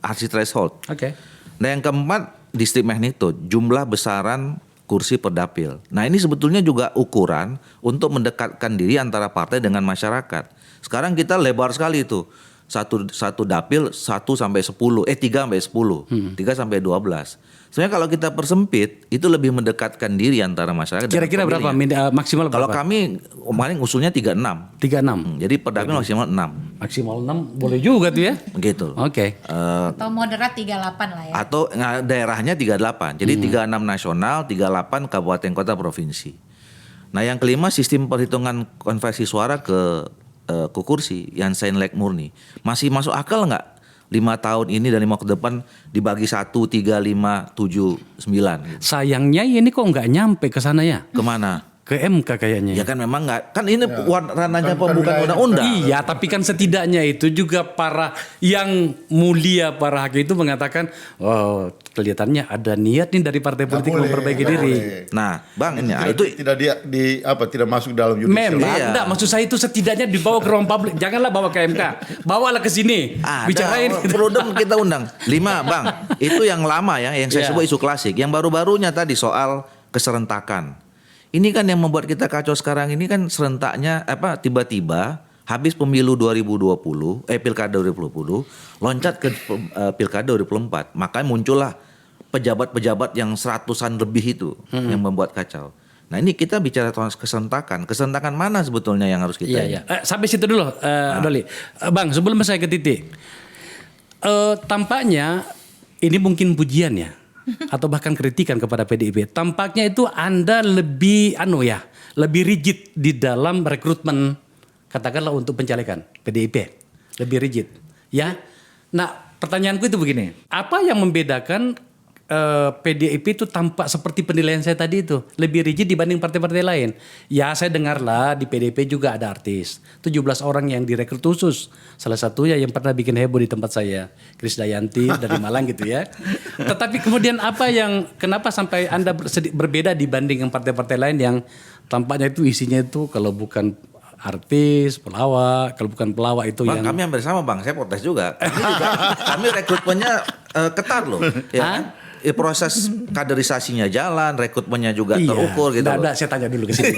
hasil threshold. Oke. Nah yang keempat, district magnitude, jumlah besaran kursi per dapil. Nah ini sebetulnya juga ukuran untuk mendekatkan diri antara partai dengan masyarakat. Sekarang kita lebar sekali itu. Satu dapil 1 sampai 10, 3 sampai 10, 3 sampai 12. Sebenarnya kalau kita persempit itu lebih mendekatkan diri antara masyarakat. Kira-kira berapa maksimal berapa? Kalau kami paling usulnya 36. 36. Jadi per dapil maksimal 6. Maksimal 6 boleh juga tuh ya. Begitu. Oke. Atau moderat 38 lah ya. Atau daerahnya 38. Jadi 36 nasional, 38 kabupaten kota provinsi. Nah, yang kelima sistem perhitungan konversi suara ke kursi yang Seinlek murni. Masih masuk akal nggak? 5 tahun ini dan 5 ke depan dibagi 1, 3, 5, 7, 9. Sayangnya ini kok nggak nyampe ke sana ya? Kemana? ke MK kayaknya. Ya kan memang nggak, kan ini ranahnya pembukaan undang-undang. Iya, tapi kan setidaknya itu juga para yang mulia, para hakim itu mengatakan, oh kelihatannya ada niat nih dari partai politik memperbaiki diri. Nah, Bang, ini Itu itu tidak tidak masuk dalam judicial. Memang, Iya. enggak, maksud saya itu setidaknya dibawa ke ruang publik. Janganlah bawa ke MK, bawalah ke sini, bicarain. Perudem kita undang 5, Bang. Itu yang lama ya, yang saya Iya. sebut isu klasik. Yang baru-barunya tadi soal keserentakan. Ini kan yang membuat kita kacau sekarang ini kan serentaknya tiba-tiba habis pemilu 2020, Pilkada 2020, loncat ke Pilkada 2024. Makanya muncullah pejabat-pejabat yang seratusan lebih itu yang membuat kacau. Nah, ini kita bicara tentang keserentakan. Keserentakan mana sebetulnya yang harus kita Iya, iya. Sampai situ dulu, Doli. Bang, sebelum saya ke titik. Tampaknya ini mungkin pujian ya. Atau bahkan kritikan kepada PDIP. Tampaknya itu Anda lebih lebih rigid di dalam rekrutmen, katakanlah untuk pencalekan PDIP. Lebih rigid. Ya. Nah, pertanyaanku itu begini. Apa yang membedakan PDIP itu tampak seperti penilaian saya tadi itu lebih rigid dibanding partai-partai lain? Ya, saya dengarlah di PDIP juga ada artis 17 orang yang direkrut khusus. Salah satunya yang pernah bikin heboh di tempat saya, Krisdayanti dari Malang gitu ya. Tetapi kemudian kenapa sampai Anda berbeda dibanding yang partai-partai lain yang tampaknya itu isinya itu kalau bukan artis, pelawak, kalau bukan pelawak itu Bang, yang kami hampir sama, Bang. Saya protes juga. Kami rekrutmennya ketat loh. Ya kan? Proses kaderisasinya jalan, rekrutmennya juga terukur gitu. Enggak, saya tanya dulu ke sini.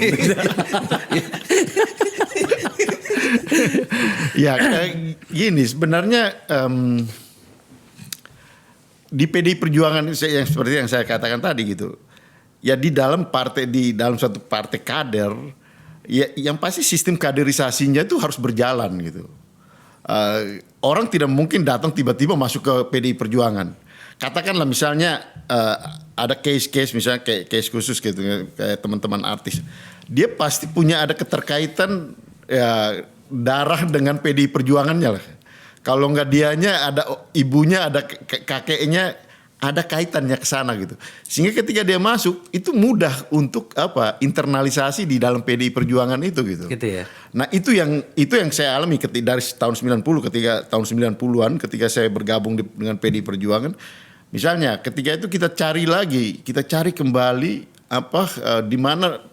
Ya, gini sebenarnya di PDI Perjuangan yang seperti yang saya katakan tadi gitu. Ya di dalam suatu partai kader, ya yang pasti sistem kaderisasinya itu harus berjalan gitu. Orang tidak mungkin datang tiba-tiba masuk ke PDI Perjuangan. Katakanlah misalnya ada case misalnya kayak case khusus gitu kayak teman-teman artis. Dia pasti punya ada keterkaitan ya darah dengan PDI Perjuangannya lah. Kalau nggak dianya ada ibunya, ada kakeknya, ada kaitannya ke sana gitu. Sehingga ketika dia masuk itu mudah untuk internalisasi di dalam PDI Perjuangan itu gitu. Gitu ya. Nah, itu yang saya alami dari tahun 90-an ketika saya bergabung dengan PDI Perjuangan. Misalnya ketika itu kita cari kembali di mana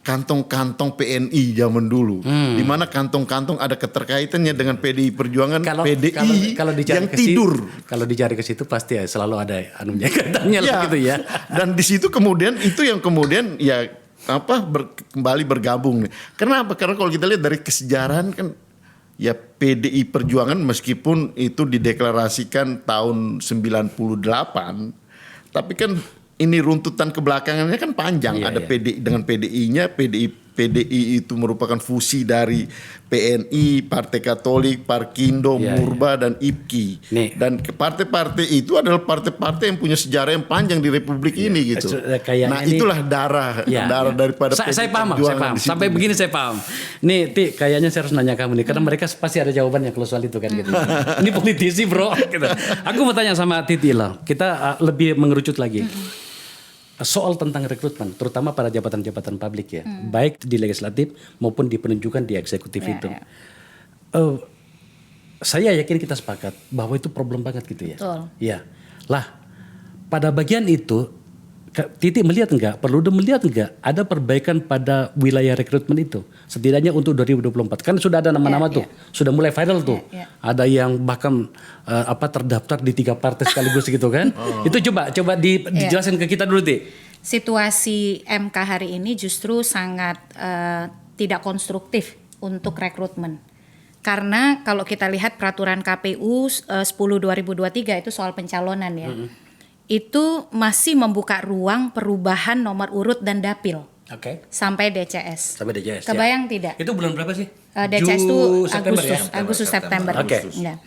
kantong-kantong PNI zaman dulu, di mana kantong-kantong ada keterkaitannya dengan PDI Perjuangan, PDI kalau yang tidur. Kalau dicari ke situ pasti ya selalu ada kaitannya lah gitu ya. Dan di situ kemudian itu yang kemudian ya kembali bergabung nih. Kenapa? Karena kalau kita lihat dari kesejarahan kan ya PDI Perjuangan meskipun itu dideklarasikan tahun 98, tapi kan ini runtutan kebelakangannya kan panjang. Ada PDI dengan PDI-nya, PDI itu merupakan fusi dari PNI, Partai Katolik, Parkindo, Murba dan IPKI. Dan partai-partai itu adalah partai-partai yang punya sejarah yang panjang di Republik ini gitu. Nah, itulah darah daripada saya paham. Sampai begini saya paham. Nih, Ti, kayaknya saya harus nanya kamu nih karena mereka pasti ada jawabannya kalau soal itu kan gitu. Ini politisi, Bro, gitu. Aku mau tanya sama Titi lah. Kita lebih mengerucut lagi. Soal tentang rekrutmen, terutama pada jabatan-jabatan publik ya, baik di legislatif maupun di penunjukan di eksekutif itu. Saya yakin kita sepakat bahwa itu problem banget gitu ya. Betul. Ya, lah pada bagian itu, Titi melihat enggak, Perludem melihat enggak ada perbaikan pada wilayah rekrutmen itu, setidaknya untuk 2024 kan sudah ada nama-nama tuh, sudah mulai viral tuh, ada yang bahkan terdaftar di 3 partai sekaligus gitu kan. Itu coba dijelaskan ke kita dulu, Ti. Situasi MK hari ini justru sangat tidak konstruktif untuk rekrutmen. Karena kalau kita lihat peraturan KPU 10/2023 itu soal pencalonan ya. Itu masih membuka ruang perubahan nomor urut dan dapil. Sampai DCS. Kebayang tidak? Itu bulan berapa sih? DCS itu Agustus September. Ya.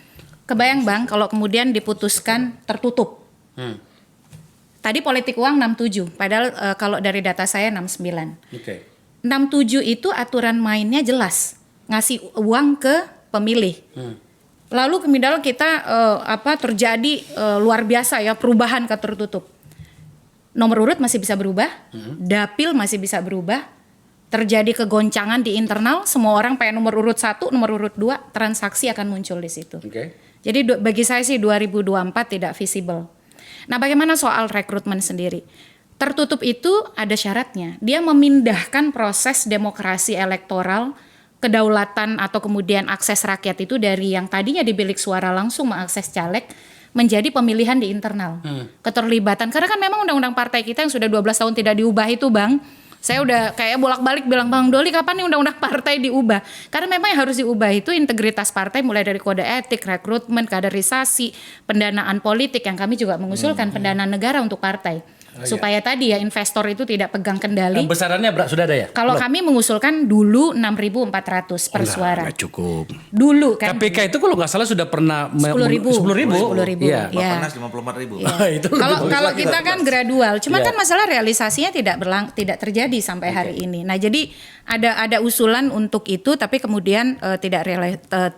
Kebayang Bang kalau kemudian diputuskan tertutup. Tadi politik uang 67, padahal kalau dari data saya 69. 67 itu aturan mainnya jelas, ngasih uang ke pemilih. Lalu kemudian kita terjadi luar biasa ya perubahan ke tertutup. Nomor urut masih bisa berubah, dapil masih bisa berubah, terjadi kegoncangan di internal, semua orang pengen nomor urut 1, nomor urut 2, transaksi akan muncul di situ. Jadi bagi saya sih 2024 tidak visible. Nah, bagaimana soal rekrutmen sendiri? Tertutup itu ada syaratnya. Dia memindahkan proses demokrasi elektoral, kedaulatan atau kemudian akses rakyat itu dari yang tadinya di bilik suara langsung mengakses caleg menjadi pemilihan di internal. Keterlibatan. Karena kan memang undang-undang partai kita yang sudah 12 tahun tidak diubah itu, Bang. Saya udah kayak bolak-balik bilang, Bang Doli kapan nih undang-undang partai diubah? Karena memang yang harus diubah itu integritas partai mulai dari kode etik, rekrutmen, kaderisasi, pendanaan politik yang kami juga mengusulkan pendanaan negara untuk partai. Supaya tadi ya investor itu tidak pegang kendali. Besarannya sudah ada ya? Kalau kami mengusulkan dulu 6.400 per suara. Nggak cukup. Dulu kan. KPK itu kalau nggak salah sudah pernah 10.000. 10.000. Iya. Ya. Bapenas 54.000. Itu Kalau kita kan gradual, cuman Iya. kan masalah realisasinya tidak terjadi sampai hari ini. Nah, jadi ada usulan untuk itu tapi kemudian tidak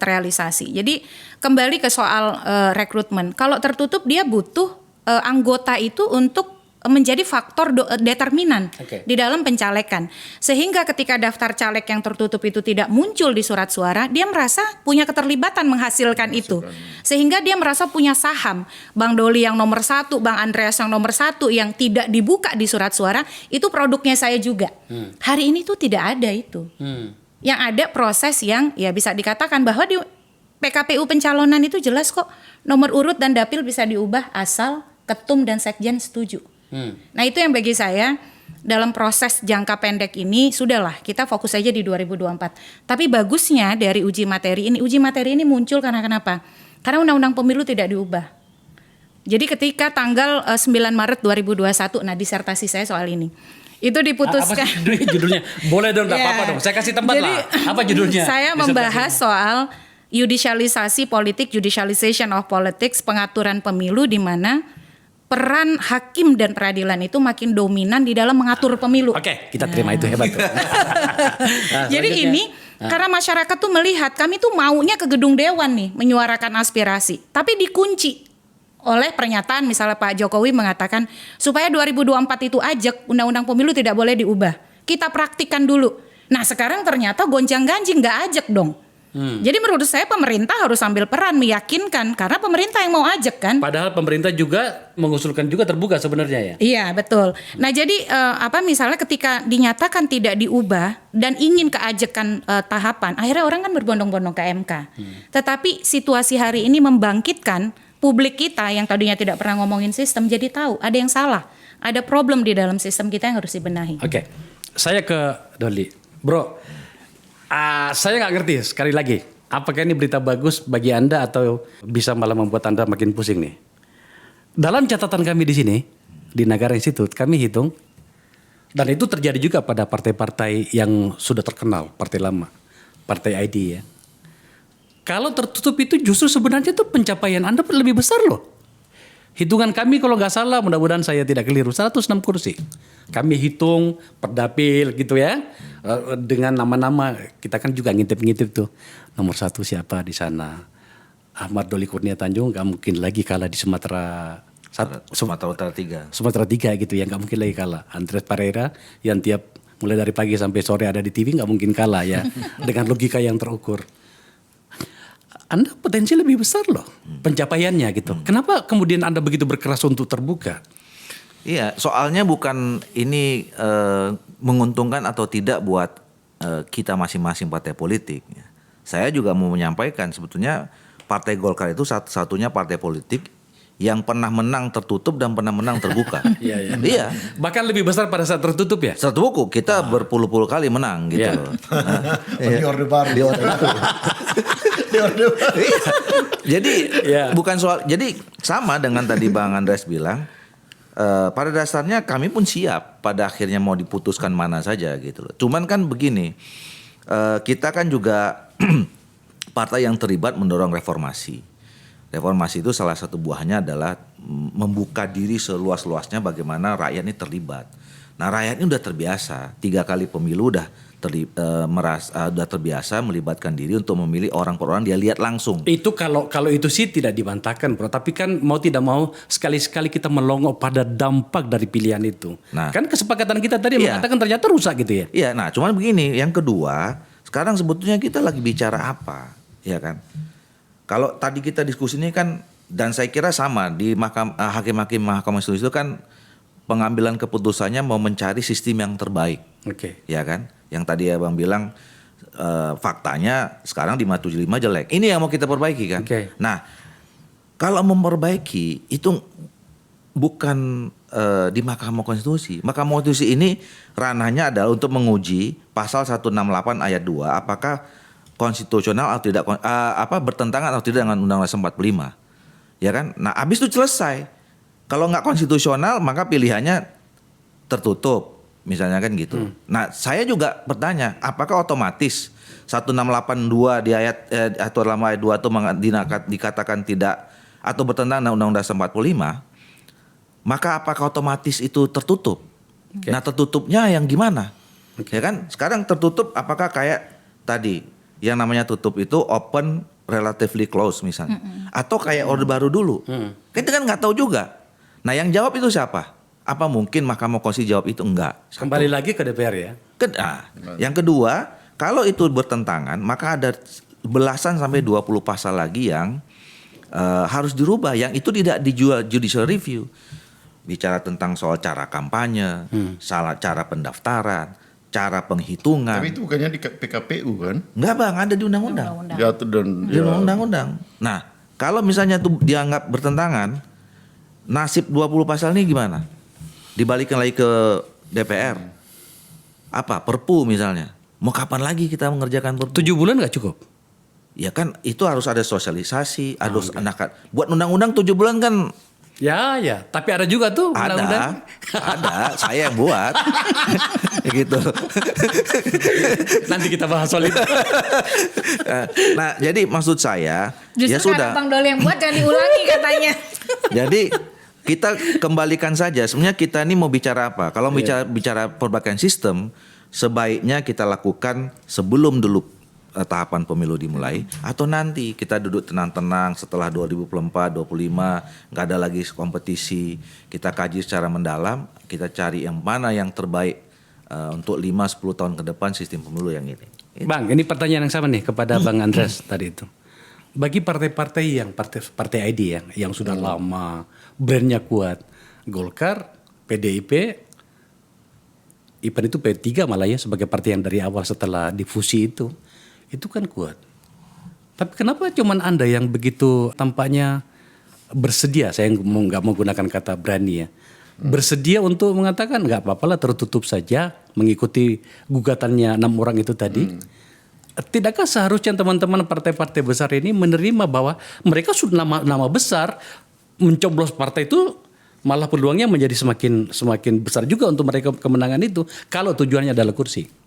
terrealisasi. Jadi kembali ke soal rekrutmen. Kalau tertutup dia butuh anggota itu untuk menjadi faktor determinan di dalam pencalekan. Sehingga ketika daftar caleg yang tertutup itu tidak muncul di surat suara, dia merasa punya keterlibatan menghasilkan itu. Sehingga dia merasa punya saham. Bang Doli yang nomor 1, Bang Andreas yang nomor 1 yang tidak dibuka di surat suara, itu produknya saya juga. Hari ini tuh tidak ada itu. Yang ada proses yang ya bisa dikatakan bahwa di PKPU pencalonan itu jelas kok. Nomor urut dan dapil bisa diubah asal ketum dan sekjen setuju. Nah itu yang bagi saya dalam proses jangka pendek ini sudahlah kita fokus aja di 2024. Tapi bagusnya dari uji materi ini muncul karena kenapa? Karena undang-undang pemilu tidak diubah. Jadi ketika tanggal 9 Maret 2021, nah disertasi saya soal ini. Itu diputuskan. Apa judulnya? Boleh dong, enggak apa-apa dong. Saya kasih tempat jadi, lah. Apa judulnya? Saya membahas soal judicialisasi politik, judicialization of politics, pengaturan pemilu di mana peran hakim dan peradilan itu makin dominan di dalam mengatur pemilu. Oke, kita terima itu hebat tuh. Jadi ini karena masyarakat tuh melihat kami tuh maunya ke gedung dewan nih menyuarakan aspirasi, tapi dikunci oleh pernyataan misalnya Pak Jokowi mengatakan supaya 2024 itu ajak undang-undang pemilu tidak boleh diubah. Kita praktikkan dulu. Nah sekarang ternyata gonjang-ganjing nggak ajak dong. Jadi menurut saya pemerintah harus ambil peran meyakinkan karena pemerintah yang mau ajak kan. Padahal pemerintah juga mengusulkan juga terbuka sebenarnya ya. Iya betul. Nah jadi misalnya ketika dinyatakan tidak diubah dan ingin keajekan tahapan, akhirnya orang kan berbondong-bondong ke MK. Tetapi situasi hari ini membangkitkan publik kita yang tadinya tidak pernah ngomongin sistem jadi tahu ada yang salah, ada problem di dalam sistem kita yang harus dibenahi. Oke, saya ke Doli, bro. Saya nggak ngerti sekali lagi. Apakah ini berita bagus bagi Anda atau bisa malah membuat Anda makin pusing nih? Dalam catatan kami di sini di Nagara Institute kami hitung dan itu terjadi juga pada partai-partai yang sudah terkenal, partai lama, partai ID ya. Kalau tertutup itu justru sebenarnya itu pencapaian Anda lebih besar loh. Hitungan kami kalau nggak salah, mudah-mudahan saya tidak keliru, 106 kursi. Kami hitung per dapil gitu ya, dengan nama-nama kita kan juga ngintip-ngintip tuh. Nomor 1 siapa di sana? Ahmad Doli Kurnia Tanjung nggak mungkin lagi kalah di Sumatera Utara 3. Sumatera 3 gitu ya, nggak mungkin lagi kalah. Andres Pereira yang tiap mulai dari pagi sampai sore ada di TV nggak mungkin kalah ya, dengan logika yang terukur. Anda potensi lebih besar loh pencapaiannya gitu. Kenapa kemudian Anda begitu berkeras untuk terbuka? Iya, soalnya bukan ini menguntungkan atau tidak buat kita masing-masing partai politik. Saya juga mau menyampaikan sebetulnya Partai Golkar itu satu-satunya partai politik yang pernah menang tertutup dan pernah menang terbuka. Iya. Bahkan lebih besar pada saat tertutup ya? Tertutup kita berpuluh-puluh kali menang gitu loh. Di Orde Baru. Di Orde Baru. Jadi bukan soal, jadi sama dengan tadi Bang Andreas bilang, pada dasarnya kami pun siap pada akhirnya mau diputuskan mana saja gitu loh. Cuman kan begini, kita kan juga partai yang terlibat mendorong reformasi. Reformasi itu salah satu buahnya adalah membuka diri seluas-luasnya bagaimana rakyat ini terlibat. Nah rakyat ini udah terbiasa, 3 kali pemilu udah udah terbiasa melibatkan diri untuk memilih orang per orang, dia lihat langsung. Itu kalau itu sih tidak dibantahkan, bro. Tapi kan mau tidak mau sekali-sekali kita melongok pada dampak dari pilihan itu. Nah. Kan kesepakatan kita tadi Iya. mengatakan ternyata rusak gitu ya. Iya, nah cuman begini, yang kedua, sekarang sebetulnya kita lagi bicara apa, ya kan? Kalau tadi kita diskusi ini kan, dan saya kira sama di hakim-hakim Mahkamah Konstitusi itu kan pengambilan keputusannya mau mencari sistem yang terbaik, Oke. ya kan? Yang tadi Abang bilang faktanya sekarang di 575 jelek. Ini yang mau kita perbaiki kan? Oke. Nah, kalau memperbaiki itu bukan di Mahkamah Konstitusi. Mahkamah Konstitusi ini ranahnya adalah untuk menguji pasal 168 ayat 2 apakah konstitusional atau tidak, bertentangan atau tidak dengan Undang-Undang 45. Ya kan? Nah, habis itu selesai. Kalau nggak konstitusional maka pilihannya tertutup, misalnya kan gitu. Nah, saya juga bertanya, apakah otomatis 1682 di ayat atau dalam ayat 2 itu dikatakan tidak atau bertentangan dengan Undang-Undang 45? Maka apakah otomatis itu tertutup? Oke. Nah, tertutupnya yang gimana? Ya kan? Sekarang tertutup apakah kayak tadi yang namanya tutup itu open relatively close misalnya, atau kayak Orde Baru dulu? Kita kan nggak tahu juga. Nah, yang jawab itu siapa? Apa mungkin Mahkamah Konstitusi jawab itu? Enggak. Kembali lagi ke DPR ya. Yang kedua, kalau itu bertentangan, maka ada belasan sampai 20 pasal lagi yang harus dirubah. Yang itu tidak dijual judicial review. Bicara tentang soal cara kampanye, salah cara pendaftaran, cara penghitungan. Tapi itu bukannya di PKPU kan? Enggak bang, ada di undang-undang. Jatuh dan Di undang-undang. Nah, kalau misalnya itu dianggap bertentangan, nasib 20 pasal ini gimana? Dibalikin lagi ke DPR. Apa? Perpu misalnya. Mau kapan lagi kita mengerjakan perpu? 7 bulan nggak cukup? Ya kan itu harus ada sosialisasi, harus buat undang-undang 7 bulan kan Ya, tapi ada juga tuh undang-undang. ada, saya yang buat. Gitu. Nanti kita bahas soal itu. Nah, jadi maksud saya Justru ya sudah. karena Bang Doli yang buat jangan diulangi katanya. Jadi kita kembalikan saja. Sebenarnya kita ini mau bicara apa? Kalau bicara perbaikan sistem, sebaiknya kita lakukan sebelum dulu tahapan pemilu dimulai, atau nanti kita duduk tenang-tenang setelah 2024, 2025 nggak ada lagi kompetisi, kita kaji secara mendalam, kita cari yang mana yang terbaik untuk 5-10 tahun ke depan sistem pemilu yang ini. Bang, ini pertanyaan yang sama nih kepada Bang Andreas tadi itu. Bagi partai-partai yang partai ID yang sudah lama, brandnya kuat, Golkar, PDIP, even itu P3 malah ya sebagai partai yang dari awal setelah difusi itu kan kuat. Tapi kenapa cuman Anda yang begitu tampaknya bersedia, saya nggak mau gunakan kata berani ya, bersedia untuk mengatakan nggak apa-apa lah tertutup saja mengikuti gugatannya 6 orang itu tadi. Tidakkah seharusnya teman-teman partai-partai besar ini menerima bahwa mereka sudah nama besar, mencoblos partai itu malah peluangnya menjadi semakin besar juga untuk mereka kemenangan itu kalau tujuannya adalah kursi.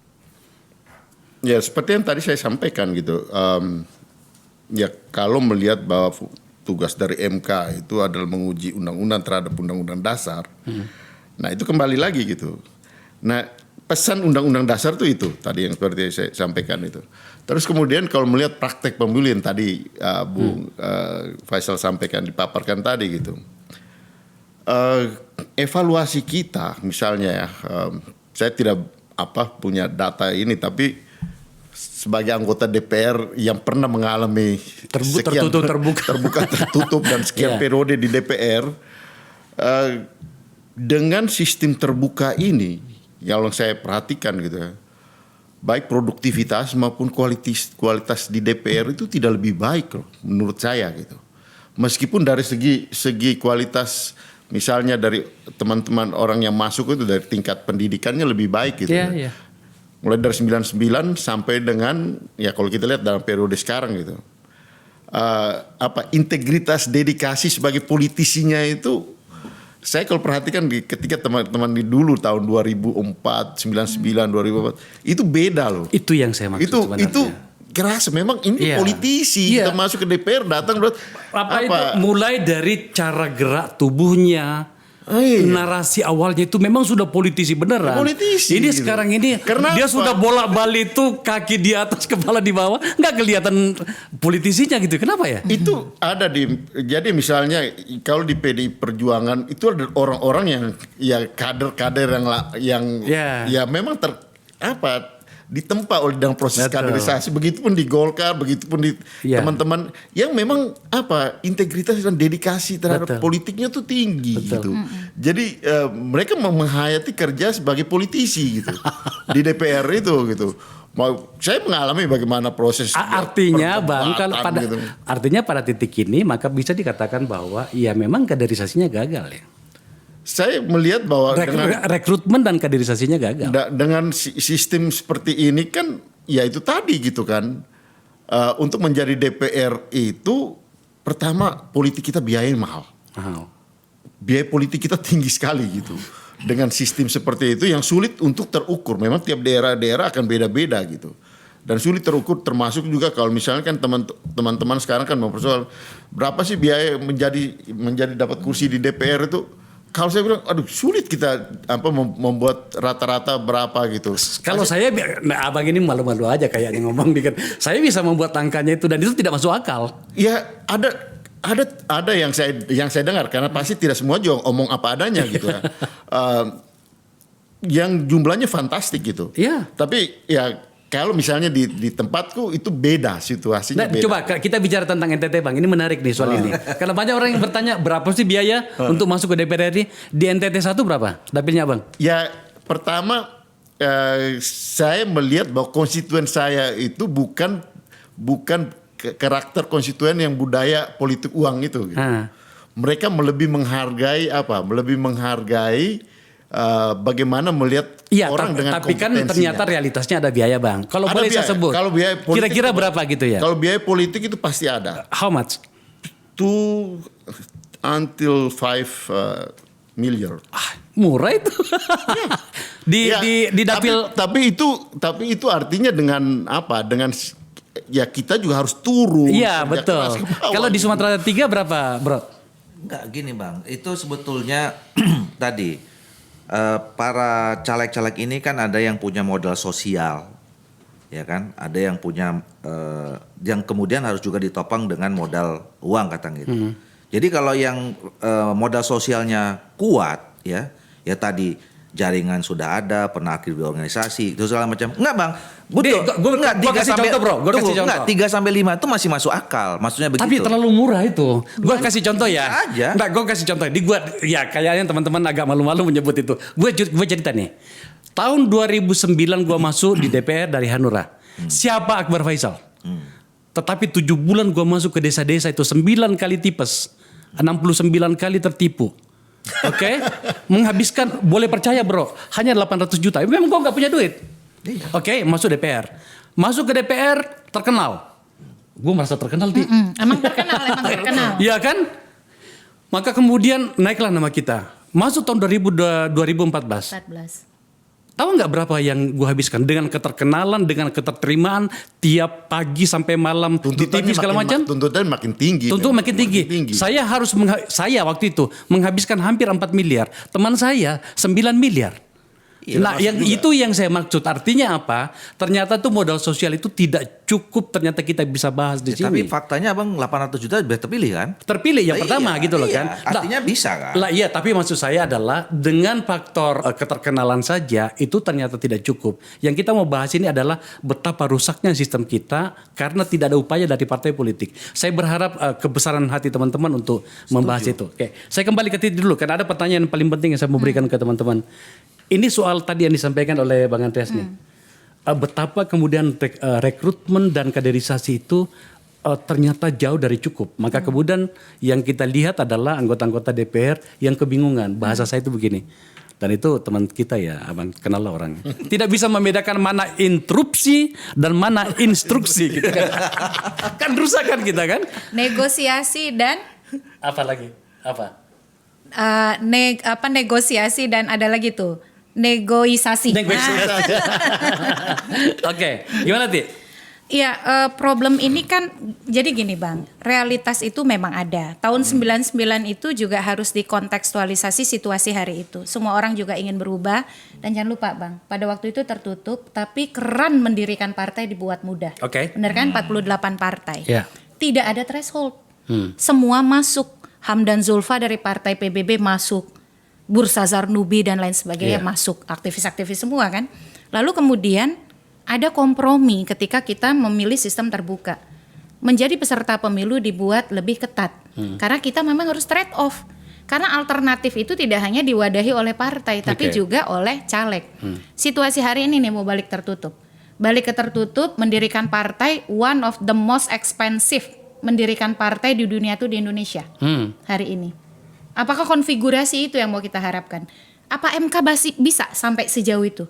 Ya seperti yang tadi saya sampaikan gitu. Ya kalau melihat bahwa tugas dari MK itu adalah menguji undang-undang terhadap undang-undang dasar. Nah itu kembali lagi gitu. Nah pesan undang-undang dasar itu tadi yang seperti saya sampaikan itu. Terus kemudian kalau melihat praktek pemilu yang tadi Bung Faisal sampaikan, dipaparkan tadi gitu. Evaluasi kita misalnya ya, saya tidak punya data ini, tapi sebagai anggota DPR yang pernah mengalami terbuka tertutup dan sekian periode di DPR, dengan sistem terbuka ini yang saya perhatikan gitu ya, baik produktivitas maupun kualitas di DPR itu tidak lebih baik loh menurut saya gitu. Meskipun dari segi kualitas misalnya dari teman-teman orang yang masuk itu dari tingkat pendidikannya lebih baik gitu. Yeah. Mulai dari 99 sampai dengan ya kalau kita lihat dalam periode sekarang gitu. Integritas dedikasi sebagai politisinya itu saya kalau perhatikan ketika teman-teman di dulu tahun 2004, 99, 2004 itu beda loh. Itu yang saya maksud sebenarnya. Itu kerasa memang ini politisi kita masuk ke DPR datang itu mulai dari cara gerak tubuhnya, narasi awalnya itu memang sudah politisi beneran. Politisi, Ini gitu. sekarang ini Kenapa? dia sudah bolak-balik itu kaki di atas kepala di bawah, nggak kelihatan politisinya gitu. Kenapa ya? Itu ada jadi misalnya kalau di PDI Perjuangan itu ada orang-orang yang ya kader-kader yang ya memang ditempa oleh dalam proses kaderisasi, begitupun di Golkar, begitupun di teman-teman yang memang integritas dan dedikasi terhadap politiknya tuh tinggi gitu. Jadi mereka menghayati kerja sebagai politisi gitu di DPR itu gitu. Saya mengalami bagaimana proses artinya Bang, kalau artinya pada titik ini maka bisa dikatakan bahwa ya memang kaderisasinya gagal ya. Saya melihat bahwa rekrutmen dan kaderisasinya gagal. Dengan sistem seperti ini kan ya itu tadi gitu kan. Untuk menjadi DPR itu pertama politik kita biayanya mahal. Biaya politik kita tinggi sekali gitu. Dengan sistem seperti itu yang sulit untuk terukur. Memang tiap daerah-daerah akan beda-beda gitu. Dan sulit terukur, termasuk juga kalau misalnya kan teman-teman sekarang kan mempersoal berapa sih biaya menjadi dapat kursi di DPR itu. Kalau saya bilang, aduh sulit kita membuat rata-rata berapa gitu. Kalau abang ini malu-malu aja kayaknya ngomong dikit. Saya bisa membuat angkanya itu dan itu tidak masuk akal. Ya ada yang saya dengar karena pasti tidak semua juga omong apa adanya gitu ya. Yang jumlahnya fantastik gitu. Iya. Tapi ya kalau misalnya di tempatku itu beda situasinya. Beda. Coba kita bicara tentang NTT Bang, ini menarik nih soal ini. Karena banyak orang yang bertanya berapa sih biaya untuk masuk ke DPR RI. Di NTT 1 berapa dapilnya Bang? Ya pertama saya melihat bahwa konstituen saya itu bukan karakter konstituen yang budaya politik uang itu. Gitu. Mereka lebih menghargai bagaimana melihat orang dengan tapi kan ternyata realitasnya ada biaya Bang. Kalau ada boleh biaya. saya sebut, kalau biaya politik kira-kira berapa gitu ya? Kalau biaya politik itu pasti ada. How much? 2 until 5 million. Murah itu. di dapil. Tapi itu artinya dengan apa? Dengan ya kita juga harus turun. Iya betul. Kalau di Sumatera 3 berapa, Bro? Enggak gini Bang, itu sebetulnya tadi para caleg-caleg ini kan ada yang punya modal sosial, ya kan? Ada yang punya yang kemudian harus juga ditopang dengan modal uang katanya gitu. Jadi kalau yang modal sosialnya kuat, ya tadi jaringan sudah ada, pernah aktif di organisasi, itu segala macam. Enggak Bang, betul. Gue kasih contoh Bro, gue kasih contoh. Enggak, 3 sampai 5 itu masih masuk akal, maksudnya begitu. Tapi terlalu murah itu. Gue kasih contoh ya. Aja. Enggak, gue kasih contoh. Ya kayaknya teman-teman agak malu-malu menyebut itu. Gue cerita nih. Tahun 2009 gue masuk di DPR dari Hanura. Siapa Akbar Faisal? Tetapi 7 bulan gue masuk ke desa-desa itu 9 kali tipes, 69 kali tertipu. Oke, menghabiskan, boleh percaya Bro, hanya 800 juta. Memang gue nggak punya duit. Oke, masuk DPR. Masuk ke DPR terkenal. Gue merasa terkenal di. Emang terkenal. Iya kan? Maka kemudian naiklah nama kita. Masuk tahun 2014. Tahu nggak berapa yang gue habiskan dengan keterkenalan, dengan keterterimaan tiap pagi sampai malam di TV segala macam? Tuntutan makin tinggi. Makin tinggi. Saya saya waktu itu menghabiskan hampir 4 miliar. Teman saya 9 miliar. Nah, itu yang saya maksud. Artinya apa? Ternyata tuh modal sosial itu tidak cukup. Ternyata kita bisa bahas di sini. Tapi faktanya Abang 800 juta sudah terpilih kan? Terpilih yang pertama gitu loh kan. Artinya bisa kan? Iya, tapi maksud saya adalah dengan faktor keterkenalan saja itu ternyata tidak cukup. Yang kita mau bahas ini adalah betapa rusaknya sistem kita karena tidak ada upaya dari partai politik. Saya berharap kebesaran hati teman-teman untuk membahas itu. Oke, saya kembali ke titik dulu karena ada pertanyaan yang paling penting yang saya mau berikan ke teman-teman. Ini soal tadi yang disampaikan oleh Bang Andreas nih. Betapa kemudian rekrutmen dan kaderisasi itu ternyata jauh dari cukup. Maka kemudian yang kita lihat adalah anggota-anggota DPR yang kebingungan. Bahasa saya itu begini. Dan itu teman kita ya, Abang kenal lah orangnya. Tidak bisa membedakan mana interupsi dan mana instruksi. Gitu kan. Kan rusak kan kita kan. Negosiasi dan Apa lagi? Apa? Negosiasi dan ada lagi tuh. Negosiasi. Oke, gimana Ti? Ya, problem ini kan jadi gini Bang, realitas itu memang ada. Tahun 99 itu juga harus dikontekstualisasi situasi hari itu. Semua orang juga ingin berubah dan jangan lupa Bang, pada waktu itu tertutup tapi keran mendirikan partai dibuat mudah. Oke. Benar kan? 48 partai. Ya. Tidak ada threshold. Semua masuk. Hamdan Zulfa dari partai PBB masuk. Bursa Zarnubi dan lain sebagainya masuk. Aktivis-aktivis semua kan. Lalu kemudian ada kompromi ketika kita memilih sistem terbuka. Menjadi peserta pemilu dibuat lebih ketat. Karena kita memang harus trade off. Karena alternatif itu tidak hanya diwadahi oleh partai, tapi juga oleh caleg. Situasi hari ini nih mau balik tertutup. Balik ke tertutup, mendirikan partai, one of the most expensive mendirikan partai di dunia itu di Indonesia hari ini. Apakah konfigurasi itu yang mau kita harapkan? Apa MK bisa sampai sejauh itu?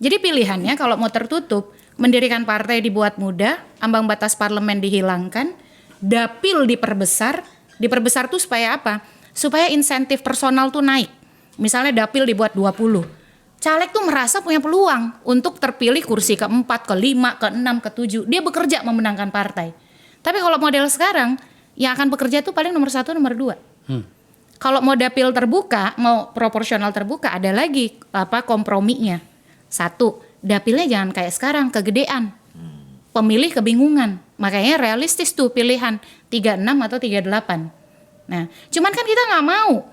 Jadi pilihannya kalau mau tertutup, mendirikan partai dibuat mudah, ambang batas parlemen dihilangkan, dapil diperbesar. Diperbesar tuh supaya apa? Supaya insentif personal tuh naik. Misalnya dapil dibuat 20. Caleg tuh merasa punya peluang untuk terpilih kursi ke-4, ke-5, ke-6, ke-7. Dia bekerja memenangkan partai. Tapi kalau model sekarang, yang akan bekerja tuh paling nomor 1, nomor 2. Kalau mau dapil terbuka, mau proporsional terbuka, ada lagi komprominya. 1, dapilnya jangan kayak sekarang, kegedean. Pemilih kebingungan. Makanya realistis tuh pilihan 36 atau 38. Nah, cuman kan kita nggak mau.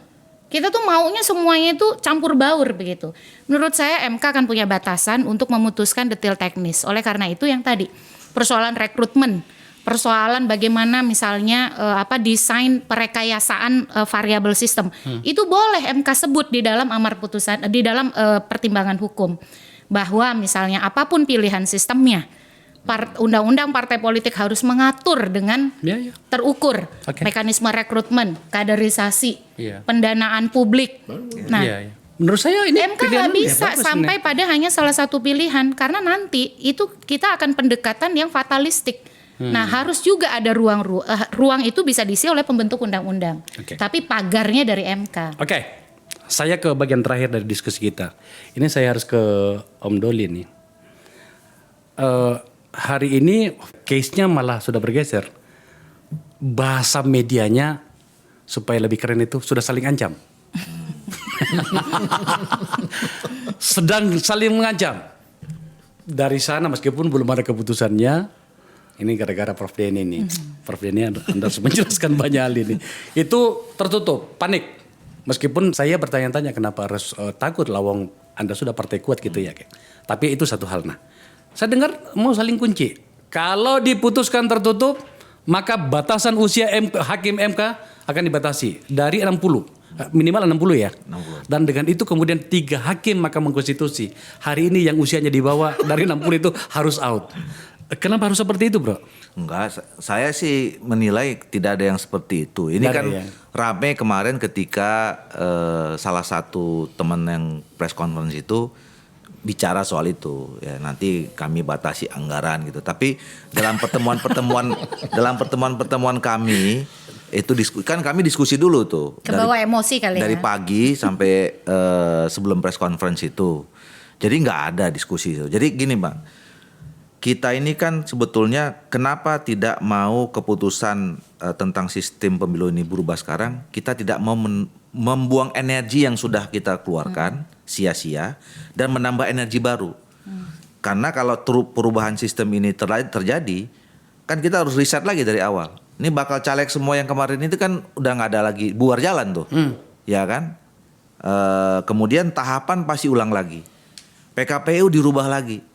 Kita tuh maunya semuanya itu campur baur begitu. Menurut saya MK akan punya batasan untuk memutuskan detail teknis. Oleh karena itu yang tadi, persoalan rekrutmen, persoalan bagaimana misalnya desain perekayasaan variabel sistem. Itu boleh MK sebut di dalam amar putusan, di dalam pertimbangan hukum. Bahwa misalnya apapun pilihan sistemnya, undang-undang partai politik harus mengatur dengan terukur mekanisme rekrutmen, kaderisasi, pendanaan publik. Nah, menurut saya ini MK nggak bisa sampai pada hanya salah satu pilihan karena nanti itu kita akan pendekatan yang fatalistik. Nah, harus juga ada ruang itu bisa diisi oleh pembentuk undang-undang. Tapi pagarnya dari MK. Saya ke bagian terakhir dari diskusi kita. Ini saya harus ke Om Doli nih. Hari ini case-nya malah sudah bergeser. Bahasa medianya supaya lebih keren itu sudah saling ancam. Sedang saling mengancam. Dari sana meskipun belum ada keputusannya, ini gara-gara Prof Denny ini. Prof Denny Anda harus menjelaskan banyak hal ini. Itu tertutup, panik. Meskipun saya bertanya-tanya kenapa harus takut lawang Anda sudah partai kuat gitu ya. Tapi itu satu hal. Nah, saya dengar mau saling kunci. Kalau diputuskan tertutup, maka batasan usia hakim MK akan dibatasi dari 60. Minimal 60 ya. 60. Dan dengan itu kemudian 3 hakim Mahkamah Konstitusi. Hari ini yang usianya di bawah dari 60 itu harus out. Kenapa harus seperti itu, Bro? Enggak, saya sih menilai tidak ada yang seperti itu. Ini kan rame kemarin ketika salah satu teman yang press conference itu bicara soal itu. Ya, nanti kami batasi anggaran gitu. Tapi dalam pertemuan kami itu kami diskusi dulu tuh. Kebawa emosi kali ya. Dari pagi sampai sebelum press conference itu. Jadi nggak ada diskusi itu. Jadi gini Bang. Kita ini kan sebetulnya kenapa tidak mau keputusan tentang sistem pemilu ini berubah sekarang? Kita tidak mau membuang energi yang sudah kita keluarkan sia-sia dan menambah energi baru. Karena kalau perubahan sistem ini terjadi, kan kita harus riset lagi dari awal. Ini bakal caleg semua yang kemarin itu kan udah nggak ada lagi, buar jalan tuh, ya kan? Kemudian tahapan pasti ulang lagi, PKPU dirubah lagi.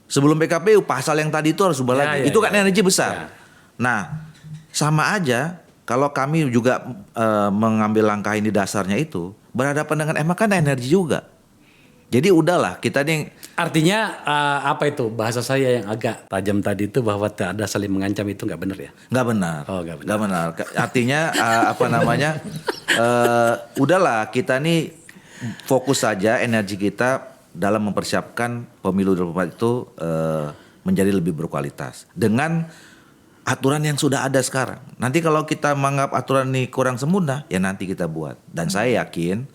Sebelum PKPU pasal yang tadi itu harus ubah lagi. Itu kan energi besar. Nah, sama aja kalau kami juga mengambil langkah ini dasarnya itu berhadapan dengan MK kan energi juga. Jadi udahlah kita nih. Artinya apa itu bahasa saya yang agak tajam tadi itu bahwa tak ada saling mengancam itu nggak benar ya? Nggak benar. Oh, nggak benar. Nggak benar. Artinya udahlah kita nih fokus saja energi kita dalam mempersiapkan pemilu 2024 itu menjadi lebih berkualitas dengan aturan yang sudah ada sekarang. Nanti kalau kita menganggap aturan ini kurang sempurna, ya nanti kita buat. Dan saya yakin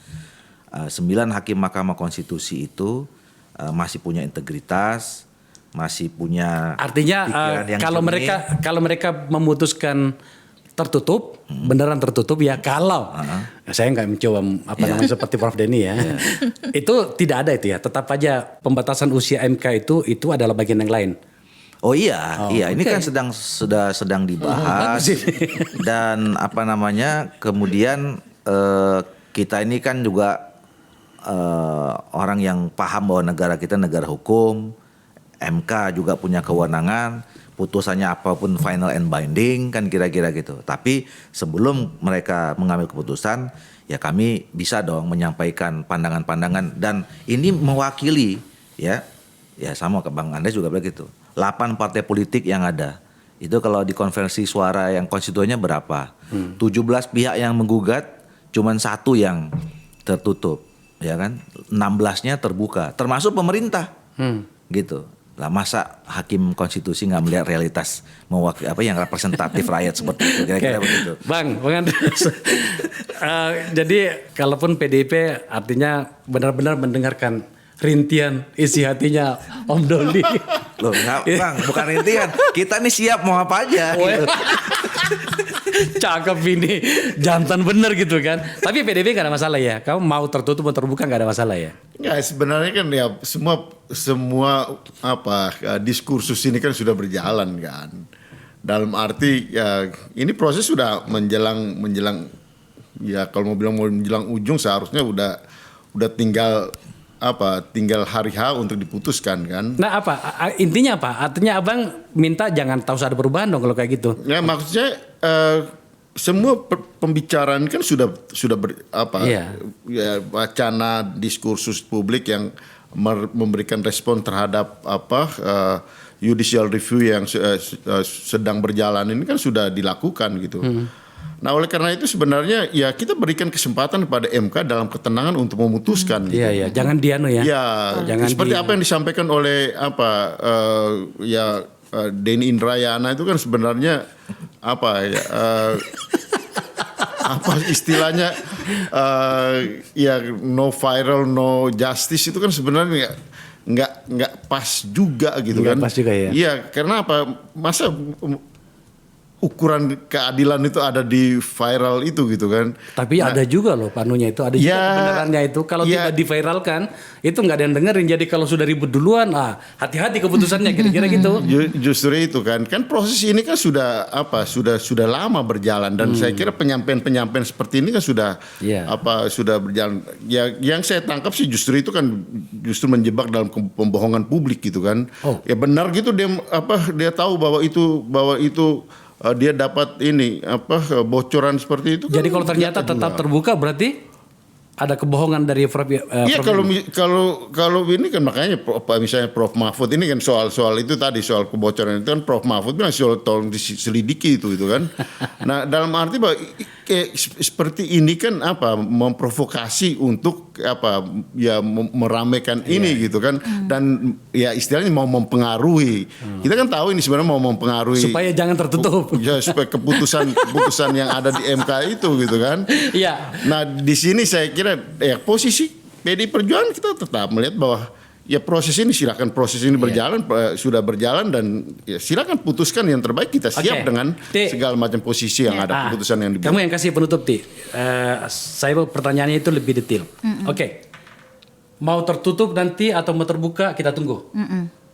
9 hakim Mahkamah Konstitusi itu masih punya integritas, masih punya Artinya pikiran yang kalau jernih. kalau mereka memutuskan tertutup, beneran tertutup ya kalau saya nggak mencoba namanya seperti Prof Denny ya. Itu tidak ada itu ya. Tetap aja pembatasan usia MK itu adalah bagian yang lain. Oh iya, ini oke. kan sedang dibahas bagus ini. dan kemudian kita ini kan juga orang yang paham bahwa negara kita negara hukum, MK juga punya kewenangan, putusannya apapun final and binding kan kira-kira gitu. Tapi sebelum mereka mengambil keputusan, ya kami bisa dong menyampaikan pandangan-pandangan dan ini mewakili ya sama ke Bang Andreas juga begitu. 8 partai politik yang ada. Itu kalau di konversi suara yang konstituennya berapa? 17 pihak yang menggugat, cuman 1 yang tertutup, ya kan? 16-nya terbuka, termasuk pemerintah. Gitu. Lah masa hakim konstitusi nggak melihat realitas mewakili yang representatif rakyat seperti itu kira-kira begitu. Bang Andreas. Jadi kalaupun PDIP artinya benar-benar mendengarkan rintian isi hatinya Om Doli. Loh, Bang, bukan rintian. Kita nih siap mau apa aja gitu. Cakep ini, jantan bener gitu kan. Tapi PDIP gak ada masalah ya. Kamu mau tertutup atau terbuka gak ada masalah ya. Ya sebenarnya kan ya semua diskursus ini kan sudah berjalan kan. Dalam arti ya ini proses sudah menjelang ya kalau mau bilang mau menjelang ujung seharusnya udah tinggal hari H untuk diputuskan kan. Nah intinya apa? Artinya abang minta jangan tahu ada perubahan dong kalau kayak gitu. Ya maksudnya semua pembicaraan kan sudah Iya. ya wacana diskursus publik yang memberikan respon terhadap judicial review yang sedang berjalan ini kan sudah dilakukan gitu. Nah oleh karena itu sebenarnya ya kita berikan kesempatan kepada MK dalam ketenangan untuk memutuskan. Gitu. Iya, jangan dianu ya. Ya, Jangan seperti apa yang disampaikan oleh Denny Indrayana itu kan sebenarnya apa istilahnya no viral no justice itu kan sebenarnya nggak pas juga gitu Nggak kan. pas juga ya. Iya, karena apa? Masa ukuran keadilan itu ada di viral itu gitu kan. Tapi ada juga loh panunya itu, ada juga kebenarannya itu. Kalau tidak diviralkan, itu nggak ada yang dengerin. Jadi kalau sudah ribut duluan, hati-hati keputusannya kira-kira gitu. Justru itu kan proses ini kan sudah lama berjalan dan saya kira penyampaian seperti ini kan sudah sudah berjalan. Ya yang saya tangkap sih justru itu kan menjebak dalam pembohongan publik gitu kan. Ya benar gitu dia tahu bahwa itu dia dapat bocoran seperti itu. Jadi kan kalau ternyata tetap terbuka berarti ada kebohongan dari Prof. Iya kalau ini kan makanya misalnya Prof Mahfud ini kan soal itu tadi soal kebocoran itu kan Prof Mahfud bilang tolong diselidiki itu kan. Nah dalam arti bahwa seperti ini kan memprovokasi untuk meramaikan ini gitu kan dan ya istilahnya mau mempengaruhi. Kita kan tahu ini sebenarnya mau mempengaruhi supaya jangan tertutup. Ya supaya keputusan yang ada di MK itu gitu kan. Iya. Nah di sini saya kira posisi PDI Perjuangan kita tetap melihat bahwa ya proses ini berjalan sudah berjalan dan ya silakan putuskan yang terbaik, kita siap dengan segala macam posisi yang ada keputusan yang dibuat. Kamu yang kasih penutup Ti. Saya pertanyaannya itu lebih detail. Oke. Mau tertutup nanti atau mau terbuka kita tunggu.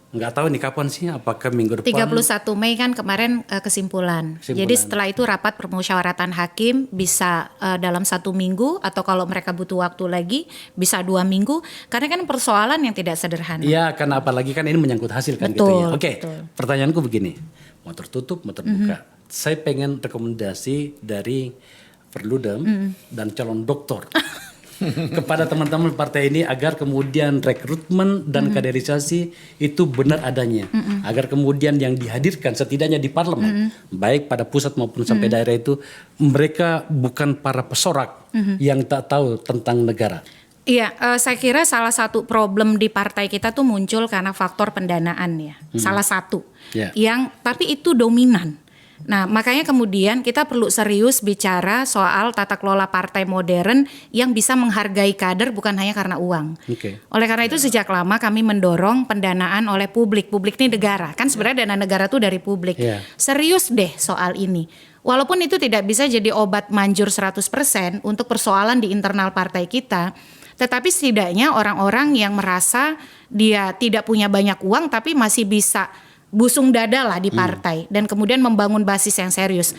Nggak tahu nih kapan sih, apakah minggu depan? 31 Mei kan kemarin kesimpulan. Jadi setelah itu rapat permusyawaratan hakim bisa dalam 1 minggu atau kalau mereka butuh waktu lagi bisa 2 minggu. Karena kan persoalan yang tidak sederhana. Iya, karena apalagi kan ini menyangkut hasil kan Betul, gitu ya. Oke, betul. pertanyaanku begini, mau tertutup, mau terbuka. Saya pengen rekomendasi dari Perludem dan calon doktor. Kepada teman-teman partai ini agar kemudian rekrutmen dan kaderisasi itu benar adanya, agar kemudian yang dihadirkan setidaknya di parlemen baik pada pusat maupun sampai daerah itu mereka bukan para pesorak yang tak tahu tentang negara. Iya, saya kira salah satu problem di partai kita tuh muncul karena faktor pendanaan ya, salah satu yang tapi itu dominan. Nah, makanya kemudian kita perlu serius bicara soal tata kelola partai modern yang bisa menghargai kader bukan hanya karena uang. Oke. Oleh karena itu sejak lama kami mendorong pendanaan oleh publik. Publik ini negara. Kan sebenarnya dana negara itu dari publik. Iya. Serius deh soal ini. Walaupun itu tidak bisa jadi obat manjur 100% untuk persoalan di internal partai kita, tetapi setidaknya orang-orang yang merasa dia tidak punya banyak uang tapi masih bisa busung dada lah di partai dan kemudian membangun basis yang serius.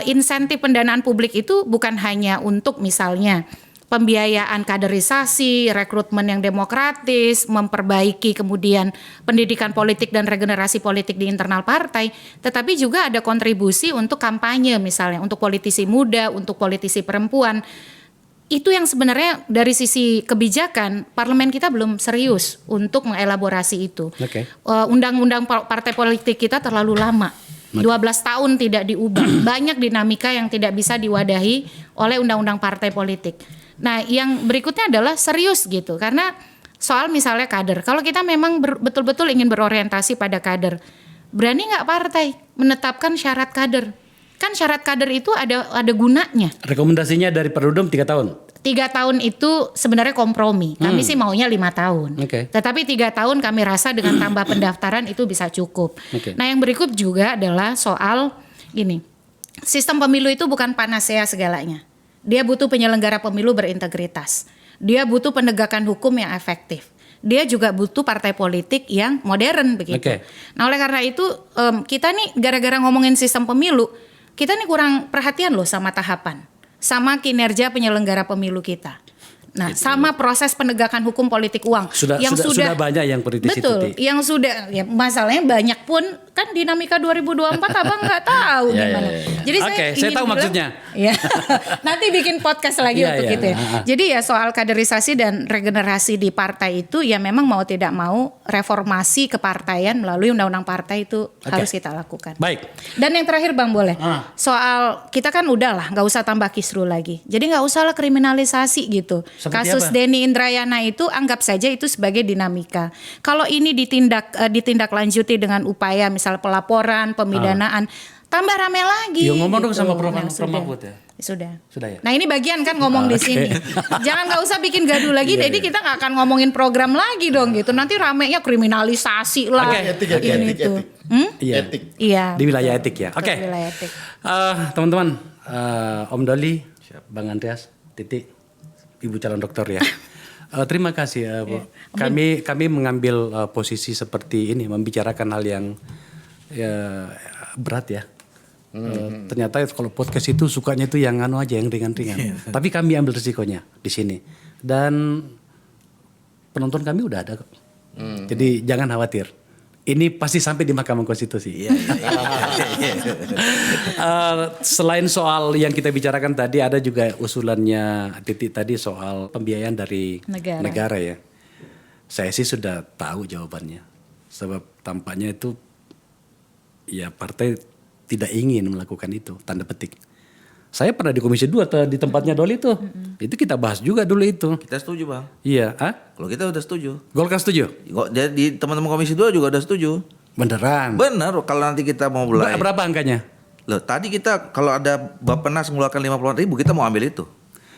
Insentif pendanaan publik itu bukan hanya untuk misalnya pembiayaan kaderisasi, rekrutmen yang demokratis, memperbaiki kemudian pendidikan politik dan regenerasi politik di internal partai, tetapi juga ada kontribusi untuk kampanye misalnya, untuk politisi muda, untuk politisi perempuan. Itu yang sebenarnya dari sisi kebijakan parlemen kita belum serius untuk mengelaborasi itu. Oke. Undang-undang partai politik kita terlalu lama. 12 tahun tidak diubah. Banyak dinamika yang tidak bisa diwadahi oleh undang-undang partai politik. Nah, yang berikutnya adalah serius gitu. Karena soal misalnya kader. Kalau kita memang betul-betul ingin berorientasi pada kader, berani nggak partai menetapkan syarat kader? Kan syarat kader itu ada gunanya. Rekomendasinya dari Perludem 3 tahun. 3 tahun itu sebenarnya kompromi. Kami sih maunya 5 tahun. Oke. Tetapi 3 tahun kami rasa dengan tambah pendaftaran itu bisa cukup. Oke. Nah, yang berikut juga adalah soal gini. Sistem pemilu itu bukan panacea segalanya. Dia butuh penyelenggara pemilu berintegritas. Dia butuh penegakan hukum yang efektif. Dia juga butuh partai politik yang modern begitu. Oke. Nah, oleh karena itu kita nih gara-gara ngomongin sistem pemilu, kita nih kurang perhatian loh sama tahapan, sama kinerja penyelenggara pemilu kita. Nah, sama proses penegakan hukum politik uang Sudah banyak yang politisi betul, yang sudah ya masalahnya banyak pun kan dinamika 2024 abang nggak tahu Ya, gimana. ya, ya. Jadi Oke, saya ingin tahu maksudnya. Ya, nanti bikin podcast lagi Ya, untuk ya. itu ya. Jadi ya soal kaderisasi dan regenerasi di partai itu ya memang mau tidak mau reformasi kepartaian melalui undang-undang partai itu harus kita lakukan. Baik. Dan yang terakhir Bang boleh, soal kita kan udahlah nggak usah tambah kisru lagi. Jadi nggak usahlah kriminalisasi gitu. Seperti Kasus apa? Denny Indrayana itu anggap saja itu sebagai dinamika. Kalau ini ditindaklanjuti dengan upaya misal pelaporan, pemidanaan, tambah rame lagi. Ya, ngomong dong gitu. sama Prof. Sudah. Mahfud ya. Sudah. Sudah ya? Nah ini bagian kan ngomong di sini. Jangan nggak usah bikin gaduh lagi. Jadi kita nggak akan ngomongin program lagi dong gitu. Nanti ramenya kriminalisasi lah. Oke. Ini tuh. Iya. Etik. Iya. Di wilayah etik ya. Oke. Di wilayah etik. Teman-teman, Om Doli, Bang Andreas, Titi, Ibu calon dokter ya. Terima kasih. Kami mengambil posisi seperti ini, membicarakan hal yang berat ya. Ternyata kalau podcast itu sukanya itu yang anu aja, yang ringan-ringan. Tapi kami ambil risikonya di sini. Dan penonton kami udah ada kok. Jadi jangan khawatir. Ini pasti sampai di Mahkamah Konstitusi. Selain soal yang kita bicarakan tadi, ada juga usulannya Titi tadi soal pembiayaan dari negara ya. Saya sih sudah tahu jawabannya. Sebab tampaknya itu ya partai tidak ingin melakukan itu, tanda petik. Saya pernah di Komisi 2 di tempatnya Doli itu. Itu kita bahas juga dulu itu. Kita setuju Bang. Iya, Kalau kita udah setuju. Golkar setuju? Jadi teman-teman Komisi 2 juga udah setuju. Beneran? Bener, kalau nanti kita mau mulai. Berapa angkanya? Loh, tadi kita kalau ada Bappenas mengeluarkan 50.000 kita mau ambil itu.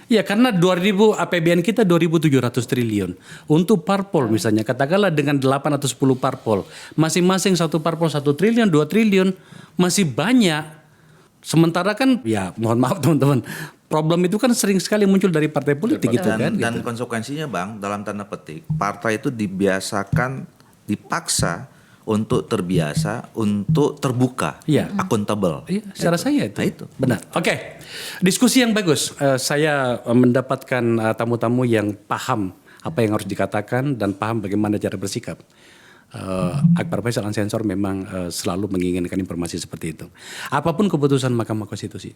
Ya karena 2000 APBN kita 2.700 triliun. Untuk parpol misalnya, katakanlah dengan 8 atau 10 parpol. Masing-masing satu parpol 1 triliun, 2 triliun. Masih banyak. Sementara kan ya mohon maaf teman-teman. Problem itu kan sering sekali muncul dari partai politik gitu kan. Dan konsekuensinya Bang, dalam tanda petik, partai itu dibiasakan, dipaksa untuk terbiasa, untuk terbuka, Iya. akuntabel. Iya, secara saya itu. Nah, itu. Benar. Oke. Diskusi yang bagus. Saya mendapatkan tamu-tamu yang paham apa yang harus dikatakan dan paham bagaimana cara bersikap. Akbar Faisal Unsensor memang selalu menginginkan informasi seperti itu. Apapun keputusan Mahkamah Konstitusi,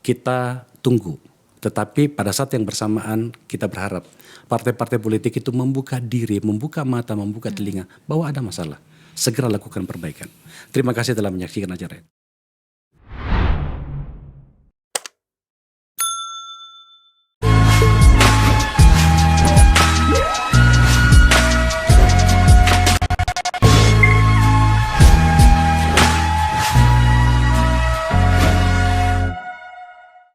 kita tunggu. Tetapi pada saat yang bersamaan kita berharap partai-partai politik itu membuka diri, membuka mata, membuka telinga bahwa ada masalah. Segera lakukan perbaikan. Terima kasih telah menyaksikan acara ini.